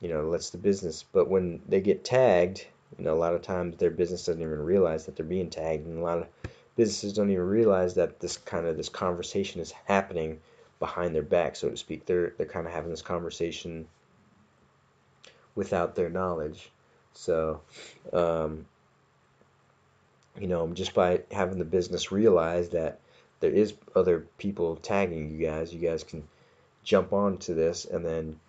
lets the business. But when they get tagged, a lot of times their business doesn't even realize that they're being tagged, and a lot of businesses don't even realize that this conversation is happening behind their back, so to speak. They're kind of having this conversation without their knowledge. So, just by having the business realize that there is other people tagging you guys can jump onto this and then,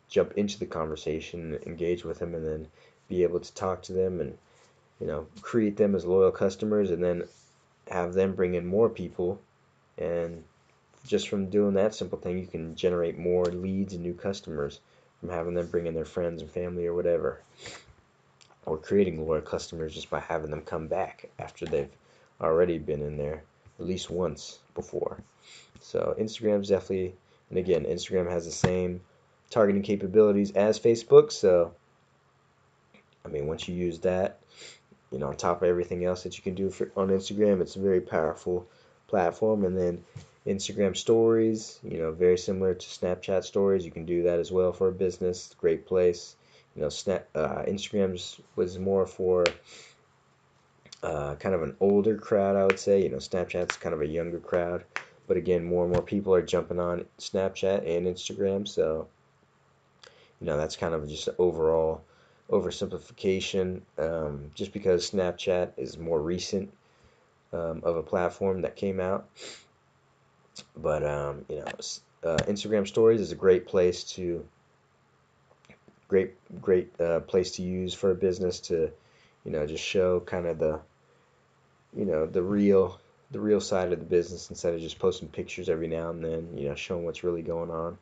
jump into the conversation, engage with them, and then be able to talk to them and, create them as loyal customers, and then have them bring in more people. And just from doing that simple thing, you can generate more leads and new customers from having them bring in their friends and family or whatever, or creating loyal customers just by having them come back after they've already been in there at least once before. So Instagram's definitely, and again, Instagram has the same targeting capabilities as Facebook. So, I mean, once you use that, on top of everything else that you can do on Instagram, it's a very powerful platform. And then Instagram stories, very similar to Snapchat stories. You can do that as well for a business. Great place. Instagrams was more for kind of an older crowd, I would say. Snapchat's kind of a younger crowd. But again, more and more people are jumping on Snapchat and Instagram. So, that's kind of just overall oversimplification. Just because Snapchat is more recent of a platform that came out. But, Instagram stories is a great place to use for a business to, just show kind of the real side of the business instead of just posting pictures every now and then, showing what's really going on.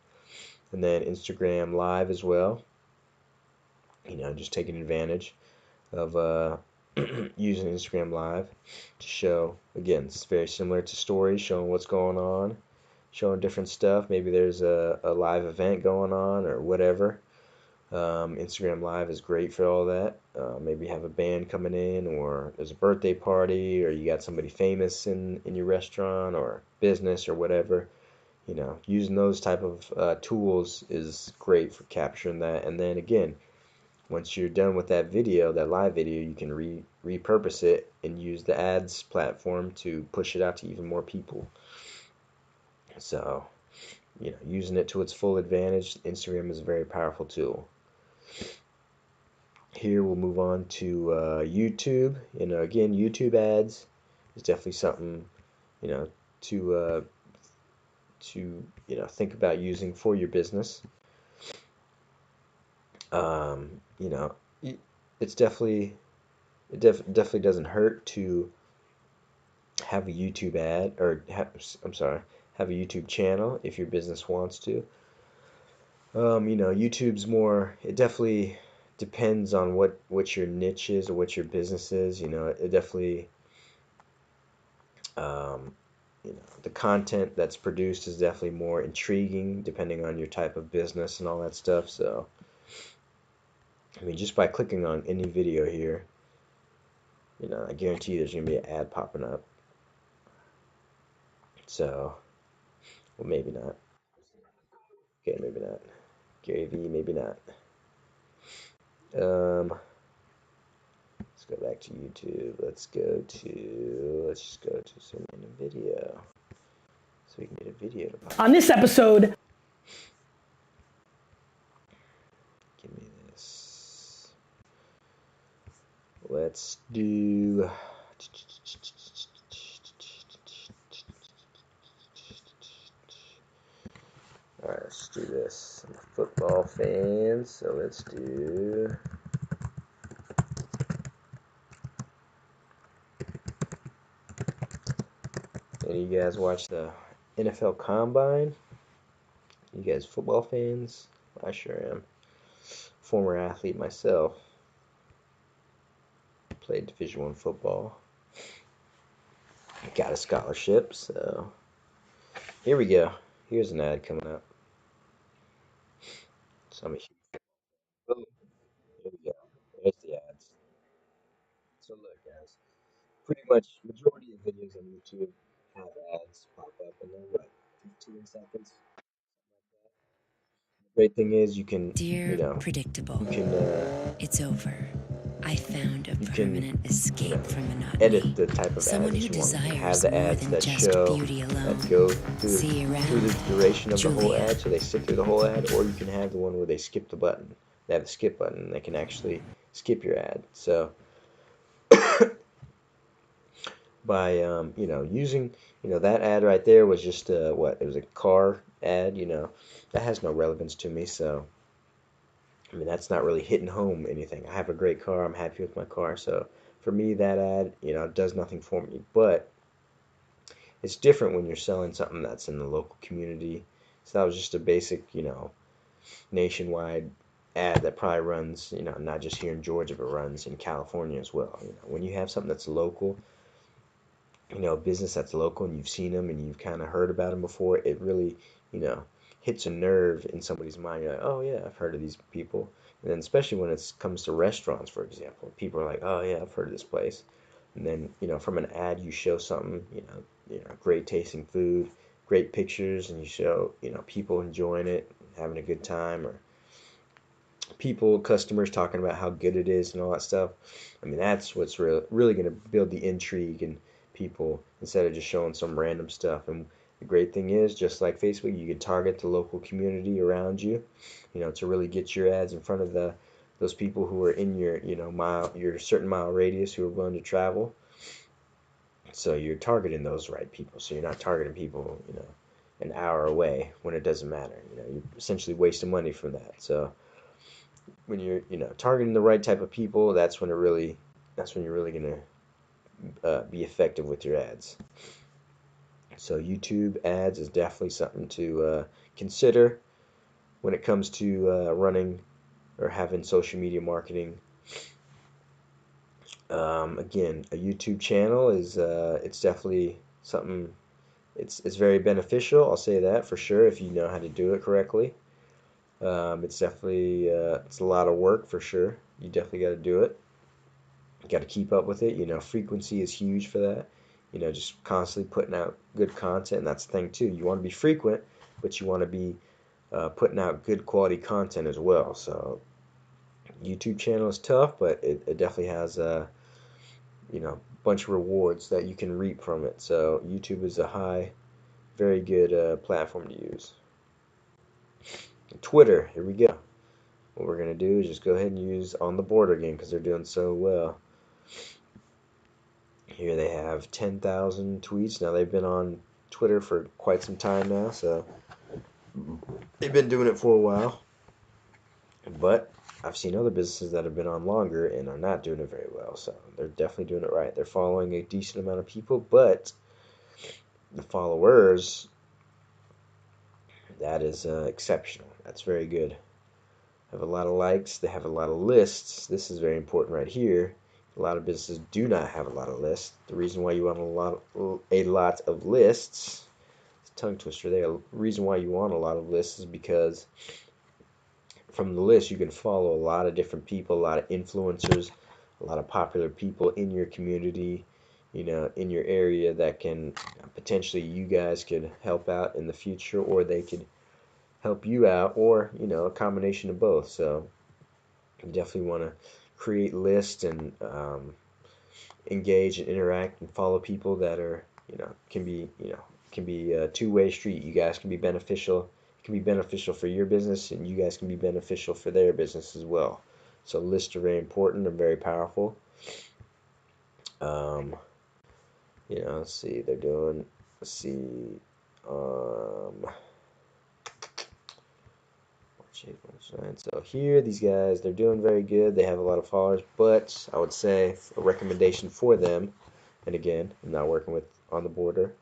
And then Instagram Live as well, just taking advantage of using Instagram Live to show, again, it's very similar to stories, showing what's going on, showing different stuff. Maybe there's a live event going on or whatever. Instagram Live is great for all that. Maybe you have a band coming in, or there's a birthday party, or you got somebody famous in your restaurant or business or whatever. Using those type of tools is great for capturing that. And then again, once you're done with that video, that live video, you can repurpose it and use the ads platform to push it out to even more people. So, using it to its full advantage, Instagram is a very powerful tool. Here we'll move on to YouTube. Again, YouTube ads is definitely something, to think about using for your business. You know, it's definitely definitely doesn't hurt to have a YouTube ad, or I'm sorry, have a YouTube channel if your business wants to. YouTube's more. It definitely depends on what your niche is or what your business is. It definitely, um, the content that's produced is definitely more intriguing depending on your type of business and all that stuff. So, I mean, just by clicking on any video here, I guarantee you there's gonna be an ad popping up. So, well, maybe not. Okay, maybe not. Gary V, maybe not. Let's go back to YouTube. Let's just go to some random video. so we can get a video to pop.
On this episode,
Give me this. Let's do. Alright, let's do this. I'm a football fan, so let's do. Any of you guys watch the NFL Combine? You guys football fans? I sure am. Former athlete myself. Played Division I football. Got a scholarship, so here we go. Here's an ad coming up. So I'm a huge. Oh, here we go. There's the ads. So look, guys. Pretty much majority of videos on YouTube have ads pop up, and they're what, 15 seconds. The great thing is you can,
Dear predictable, it's over. I found a permanent escape from monotony.
Edit the type of
Someone
ads
who
you want. You can have
desires
the
more
ads
than
that
just
show,
beauty alone.
that go
See you
through the
around,
duration of the whole
Julia.
ad, so they sit through the whole ad, or you can have the one where they skip the button. They have the skip button, and they can actually skip your ad. So by using that ad right there was just what, it was a car ad, that has no relevance to me. So I mean, that's not really hitting home anything. I have a great car, I'm happy with my car, so for me that ad does nothing for me. But it's different when you're selling something that's in the local community. So that was just a basic nationwide ad that probably runs not just here in Georgia, but runs in California as well. When you have something that's local, a business that's local, and you've seen them and you've kind of heard about them before, it really, you know, hits a nerve in somebody's mind. You're like, oh yeah, I've heard of these people. And then especially when it comes to restaurants, for example, people are like, oh yeah, I've heard of this place. And then, from an ad, you show something, great tasting food, great pictures, and you show, people enjoying it, having a good time, or customers talking about how good it is and all that stuff. I mean, that's what's really going to build the intrigue in people instead of just showing some random stuff. And the great thing is, just like Facebook, you can target the local community around you, to really get your ads in front of those people who are in your, your certain mile radius who are willing to travel. So you're targeting those right people. So you're not targeting people, an hour away when it doesn't matter. You're essentially wasting money from that. So when you're targeting the right type of people, that's when you're really gonna be effective with your ads. So YouTube ads is definitely something to consider when it comes to running or having social media marketing. Again, a YouTube channel is it's definitely something. It's very beneficial. I'll say that for sure if you know how to do it correctly. It's definitely it's a lot of work for sure. You definitely got to do it. You got to keep up with it. Frequency is huge for that. Just constantly putting out good content. And that's the thing too. You want to be frequent, but you want to be putting out good quality content as well. So YouTube channel is tough, but it definitely has a bunch of rewards that you can reap from it. So YouTube is a very good platform to use. Twitter, here we go. What we're gonna do is just go ahead and use On the Border again because they're doing so well. Here they have 10,000 tweets. Now they've been on Twitter for quite some time now, so they've been doing it for a while. But I've seen other businesses that have been on longer and are not doing it very well. So they're definitely doing it right. They're following a decent amount of people, but the followers, that is exceptional. That's very good. Have a lot of likes. They have a lot of lists. This is very important right here. A lot of businesses do not have a lot of lists. The reason why you want a lot of lists, it's a tongue twister there. The reason why you want a lot of lists is because from the list you can follow a lot of different people, a lot of influencers, a lot of popular people in your community, in your area that can potentially you guys could help out in the future, or they could help you out, or a combination of both. So you definitely want to create lists and engage and interact and follow people that are can be can be a two-way street. You guys can be beneficial. It can be beneficial for your business, and you guys can be beneficial for their business as well. So lists are very important and very powerful. Let's see, they're doing, let's see, so here, these guys, they're doing very good. They have a lot of followers, but I would say a recommendation for them, and again, I'm not working with On the Border,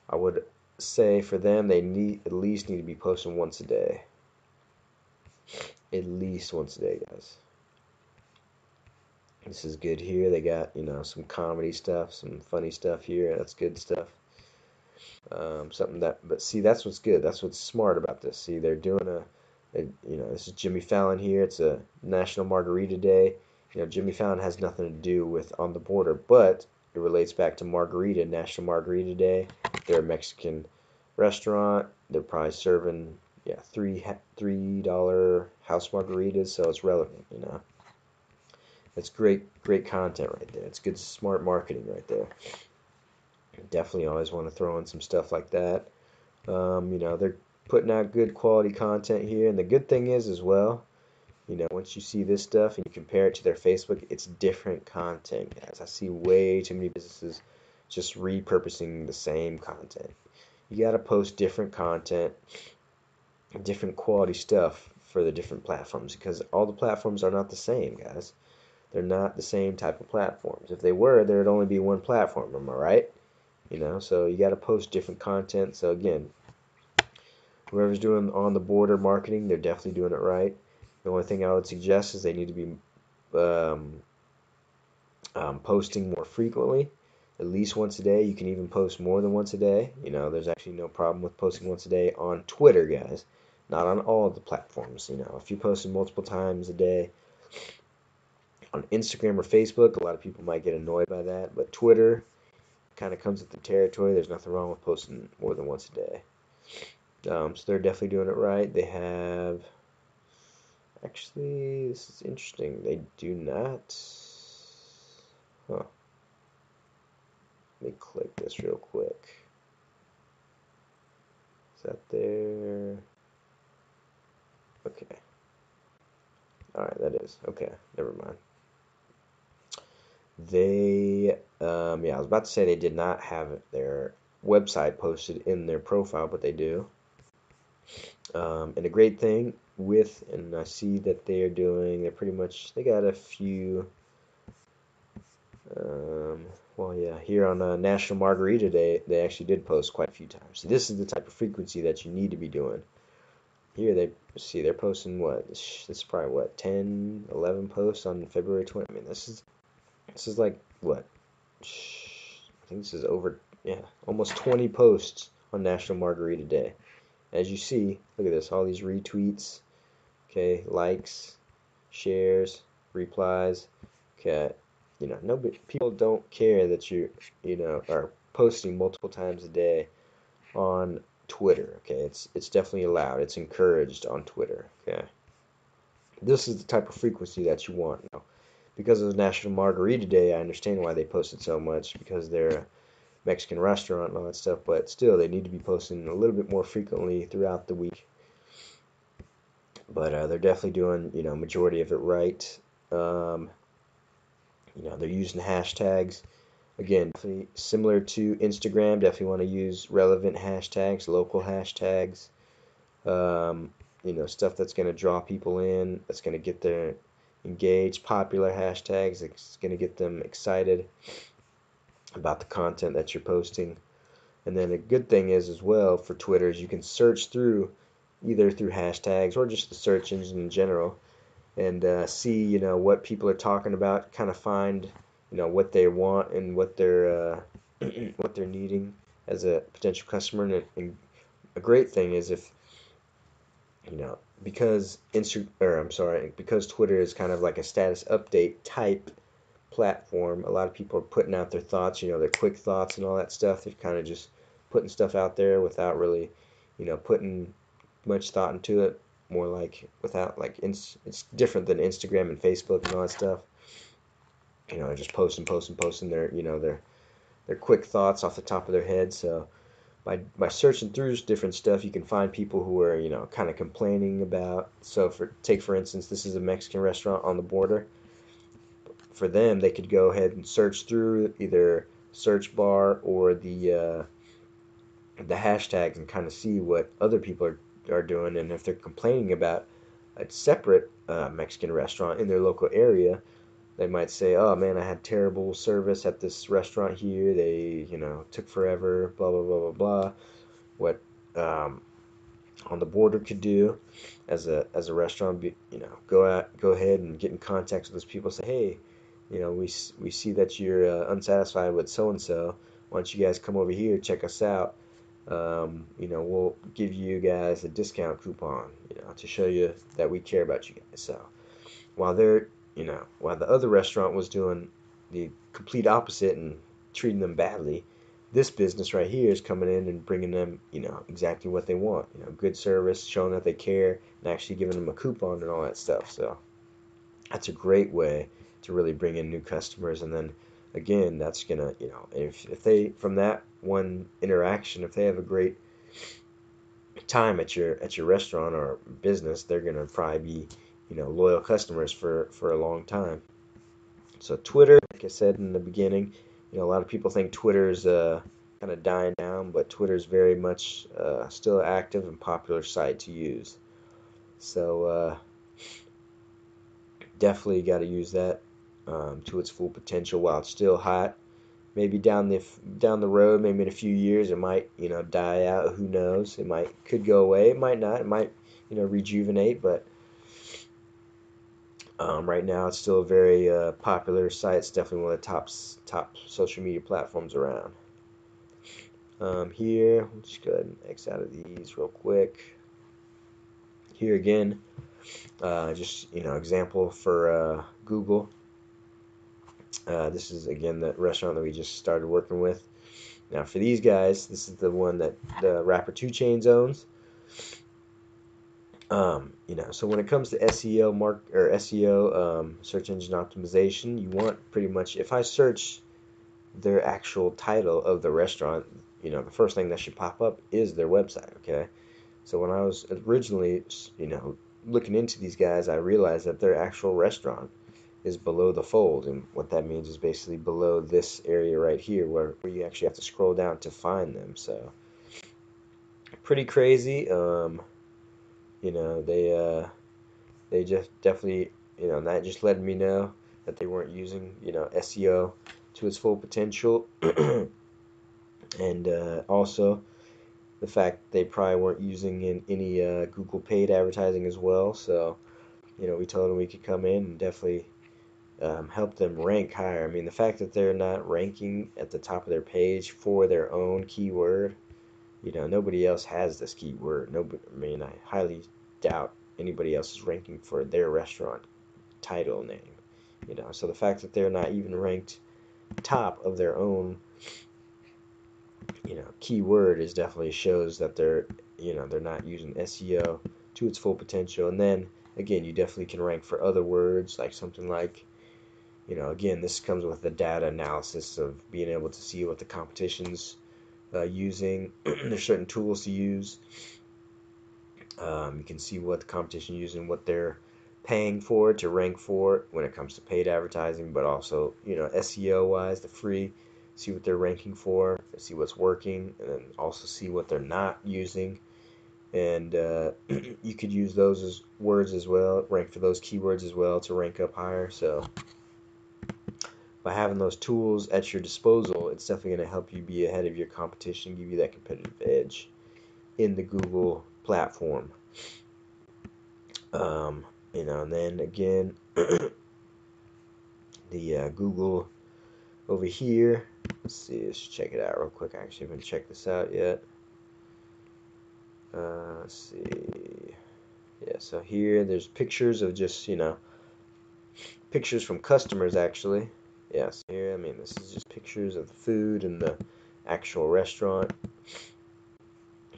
I would say for them, they at least need to be posting once a day. At least once a day, guys. This is good here. They got, some comedy stuff, some funny stuff here. That's good stuff. But see, that's what's good. That's what's smart about this. See, they're doing this is Jimmy Fallon here. It's a National Margarita Day. Jimmy Fallon has nothing to do with On the Border, but it relates back to Margarita, National Margarita Day. They're a Mexican restaurant. They're probably serving, $3 house margaritas, so it's relevant, It's great content right there. It's good, smart marketing right there. Definitely always want to throw in some stuff like that. They're putting out good quality content here, and the good thing is as well, once you see this stuff and you compare it to their Facebook, it's different content, guys. I see way too many businesses just repurposing the same content. You got to post different content, different quality stuff for the different platforms, because all the platforms are not the same, guys. They're not the same type of platforms. If they were, there'd only be one platform, am I right? So you got to post different content. So again, whoever's doing On the Border marketing, they're definitely doing it right. The only thing I would suggest is they need to be posting more frequently, at least once a day. You can even post more than once a day. There's actually no problem with posting once a day on Twitter, guys. Not on all of the platforms. If you post multiple times a day on Instagram or Facebook, a lot of people might get annoyed by that, but Twitter kind of comes with the territory. There's nothing wrong with posting more than once a day. So they're definitely doing it right. They have, actually, this is interesting. They do not, let me click this real quick. Is that there? Okay. Alright, that is. Okay, never mind. They, I was about to say they did not have their website posted in their profile, but they do. And a great thing and I see that they're pretty much, they got a few, here on National Margarita Day, they actually did post quite a few times. So this is the type of frequency that you need to be doing. Here they're posting this is probably 10, 11 posts on February 20th. I mean, this is like what? I think this is over, almost 20 posts on National Margarita Day. As you see, look at this, all these retweets, okay, likes, shares, replies, okay, people don't care that you are posting multiple times a day on Twitter, okay, it's definitely allowed, it's encouraged on Twitter, okay. This is the type of frequency that you want. Now, because of National Margarita Day, I understand why they posted so much, because they're a Mexican restaurant and all that stuff, but still, they need to be posting a little bit more frequently throughout the week. But they're definitely doing, majority of it right. They're using hashtags. Again, definitely similar to Instagram, definitely want to use relevant hashtags, local hashtags, stuff that's going to draw people in, that's going to get them engaged, popular hashtags, that's going to get them excited about the content that you're posting. And then a good thing is as well for Twitter is you can search through either through hashtags or just the search engine in general and see what people are talking about, kind of find what they want and what they're what they're needing as a potential customer. And a great thing is if because because Twitter is kind of like a status update type platform, a lot of people are putting out their thoughts, their quick thoughts and all that stuff. They're kind of just putting stuff out there without really putting much thought into it, more like without it's different than Instagram and Facebook and all that stuff. Just posting their their quick thoughts off the top of their head. So by searching through different stuff, you can find people who are, kind of complaining about. So for instance, this is a Mexican restaurant on the border. For them, they could go ahead and search through either search bar or the hashtags and kind of see what other people are doing, and if they're complaining about a separate Mexican restaurant in their local area, they might say, "Oh man, I had terrible service at this restaurant here. They, took forever. Blah blah blah blah blah." What um, on the border could do as a restaurant, go ahead and get in contact with those people. Say, "Hey, we see that you're unsatisfied with so and so. Why don't you guys come over here, check us out? We'll give you guys a discount coupon, to show you that we care about you guys." So while while the other restaurant was doing the complete opposite and treating them badly, this business right here is coming in and bringing them, exactly what they want, good service, showing that they care, and actually giving them a coupon and all that stuff. So that's a great way to really bring in new customers. And then again, that's gonna, if they, from that one interaction, if they have a great time at your restaurant or business, they're gonna probably be, loyal customers for a long time. So Twitter, like I said in the beginning, a lot of people think Twitter's kind of dying down, but Twitter's very much still an active and popular site to use. So definitely got to use that to its full potential while it's still hot. Maybe down the road, maybe in a few years, it might, die out. Who knows? Could go away. It might not. It might, rejuvenate. But right now, it's still a very popular site. It's definitely one of the top social media platforms around. Here, let's just go ahead and X out of these real quick. Here again, just example for Google. This is again the restaurant that we just started working with. Now for these guys, this is the one that the rapper 2 Chainz owns. So when it comes to SEO, search engine optimization, you want pretty much, if I search their actual title of the restaurant, the first thing that should pop up is their website. Okay, so when I was originally, looking into these guys, I realized that their actual restaurant is below the fold, and what that means is basically below this area right here, where you actually have to scroll down to find them. So pretty crazy. They just definitely, and that just let me know that they weren't using, SEO to its full potential. And also the fact they probably weren't using any Google paid advertising as well. So we told them we could come in and definitely help them rank higher. I mean, the fact that they're not ranking at the top of their page for their own keyword, nobody else has this keyword. Nobody, I mean, I highly doubt anybody else is ranking for their restaurant title name. So the fact that they're not even ranked top of their own, keyword is definitely shows that they're not using SEO to its full potential. And then again, you definitely can rank for other words, like something like, again, this comes with the data analysis of being able to see what the competition's using. There's certain tools to use. You can see what the competition using, what they're paying for to rank for when it comes to paid advertising, but also, SEO wise, the free, see what they're ranking for, see what's working, and then also see what they're not using. And you could use those as words as well, rank for those keywords as well to rank up higher. So by having those tools at your disposal, it's definitely going to help you be ahead of your competition, give you that competitive edge in the Google platform. And then again, the Google over here, let's check it out real quick. I actually haven't checked this out yet. Let's see. Yeah, so here there's pictures of just, pictures from customers actually. Yes, here, I mean, this is just pictures of the food and the actual restaurant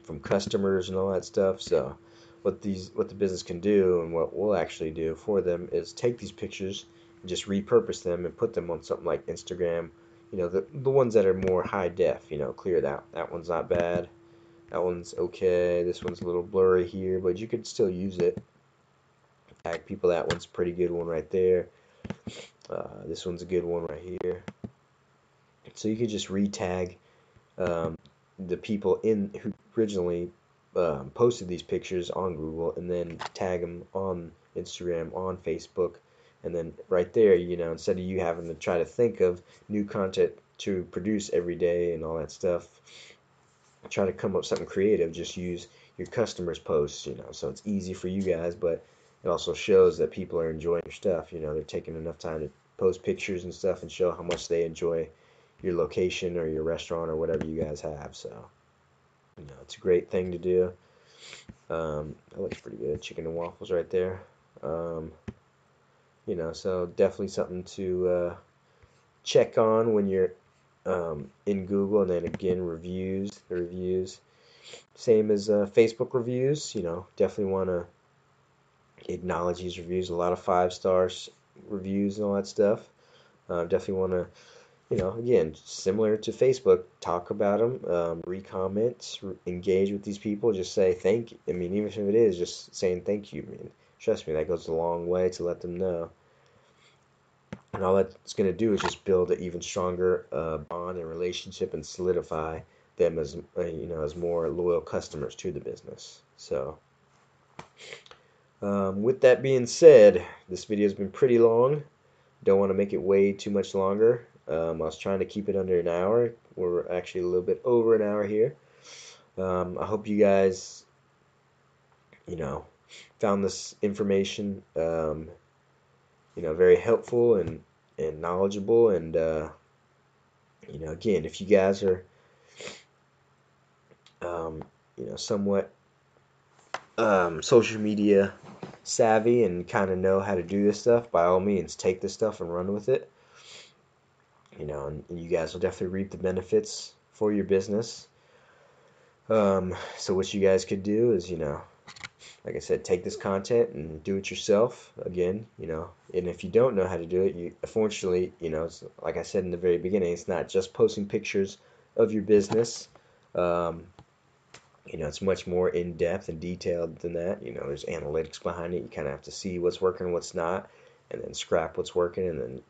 from customers and all that stuff. So what the business can do, and what we'll actually do for them, is take these pictures and just repurpose them and put them on something like Instagram, the ones that are more high def, clear that one's not bad. That one's okay. This one's a little blurry here, but you could still use it. Tag people, that one's a pretty good one right there. This one's a good one right here. So you could just re-tag the people who originally posted these pictures on Google, and then tag them on Instagram, on Facebook, and then right there, instead of you having to try to think of new content to produce every day and all that stuff, try to come up with something creative. Just use your customers' posts, so it's easy for you guys, but it also shows that people are enjoying your stuff. They're taking enough time to post pictures and stuff and show how much they enjoy your location or your restaurant or whatever you guys have. So, it's a great thing to do. That looks pretty good. Chicken and waffles right there. So definitely something to check on when you're in Google. And then again, the reviews, same as Facebook reviews. Definitely want to acknowledge these reviews. A lot of 5-star reviews and all that stuff. Definitely want to, again, similar to Facebook, talk about them, re-comment, engage with these people, just say thank you. I mean, even if it is just saying thank you, trust me, that goes a long way to let them know. And all that's going to do is just build an even stronger bond and relationship and solidify them as, as more loyal customers to the business. So, with that being said, this video has been pretty long. Don't want to make it way too much longer. I was trying to keep it under an hour. We're actually a little bit over an hour here. I hope you guys, found this information, very helpful and knowledgeable. And, again, if you guys are, somewhat social media savvy and kind of know how to do this stuff, by all means, take this stuff and run with it. And you guys will definitely reap the benefits for your business. So what you guys could do is, like I said, take this content and do it yourself. Again, and if you don't know how to do it, unfortunately, like I said in the very beginning, it's not just posting pictures of your business. It's much more in-depth and detailed than that. There's analytics behind it. You kind of have to see what's working, what's not, and then scrap what's working, and then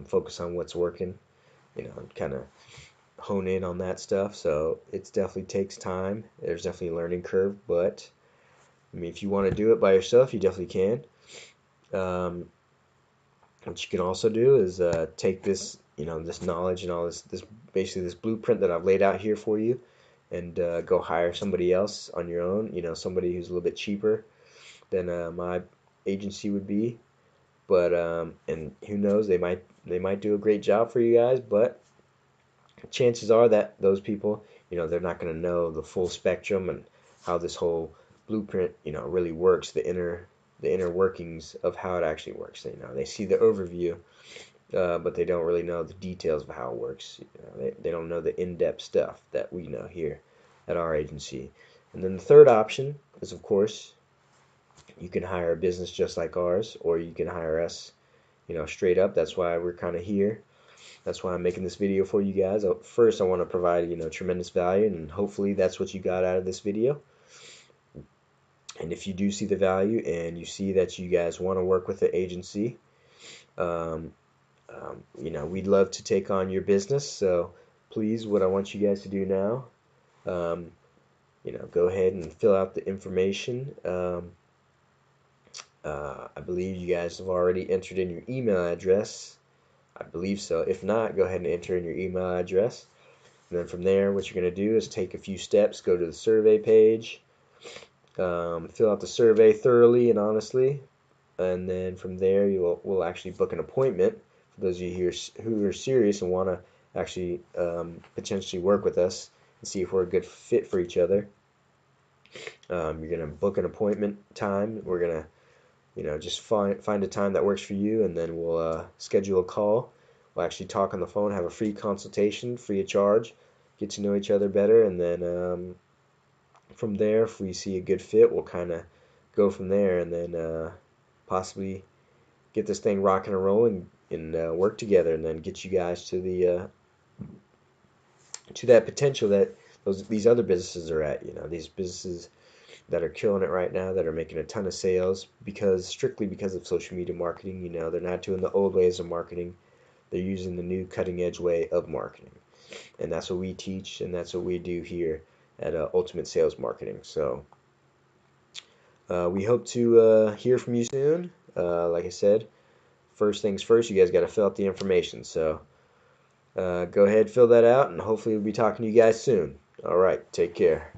focus on what's working, and kind of hone in on that stuff. So it definitely takes time. There's definitely a learning curve, but I mean, if you want to do it by yourself, you definitely can. What you can also do is take this, this knowledge and all this basically this blueprint that I've laid out here for you, and go hire somebody else on your own. Somebody who's a little bit cheaper than my agency would be. But and who knows, they might do a great job for you guys, but chances are that those people, they're not going to know the full spectrum and how this whole blueprint, really works, the inner workings of how it actually works. They see the overview, but they don't really know the details of how it works. They don't know the in-depth stuff that we know here at our agency. And then the third option is, of course, you can hire a business just like ours, or you can hire us, straight up. That's why we're kind of here. That's why I'm making this video for you guys. First, I want to provide, tremendous value, and hopefully that's what you got out of this video. And if you do see the value and you see that you guys want to work with the agency, we'd love to take on your business. So please, what I want you guys to do now, go ahead and fill out the information. I believe you guys have already entered in your email address. I believe so. If not, go ahead and enter in your email address. And then from there, what you're going to do is take a few steps. Go to the survey page. Fill out the survey thoroughly and honestly. And then from there, we'll actually book an appointment for those of you here who are serious and want to actually potentially work with us and see if we're a good fit for each other. You're going to book an appointment time. We're going to just find a time that works for you, and then we'll schedule a call. We'll actually talk on the phone, have a free consultation, free of charge, get to know each other better, and then from there, if we see a good fit, we'll kind of go from there, and then possibly get this thing rocking and rolling, and work together, and then get you guys to that potential that these other businesses are at. These businesses that are killing it right now, that are making a ton of sales strictly because of social media marketing. They're not doing the old ways of marketing. They're using the new cutting edge way of marketing. And that's what we teach, and that's what we do here at Ultimate Sales Marketing. So we hope to hear from you soon. Like I said, first things first, you guys got to fill out the information. So go ahead, fill that out, and hopefully we'll be talking to you guys soon. All right, take care.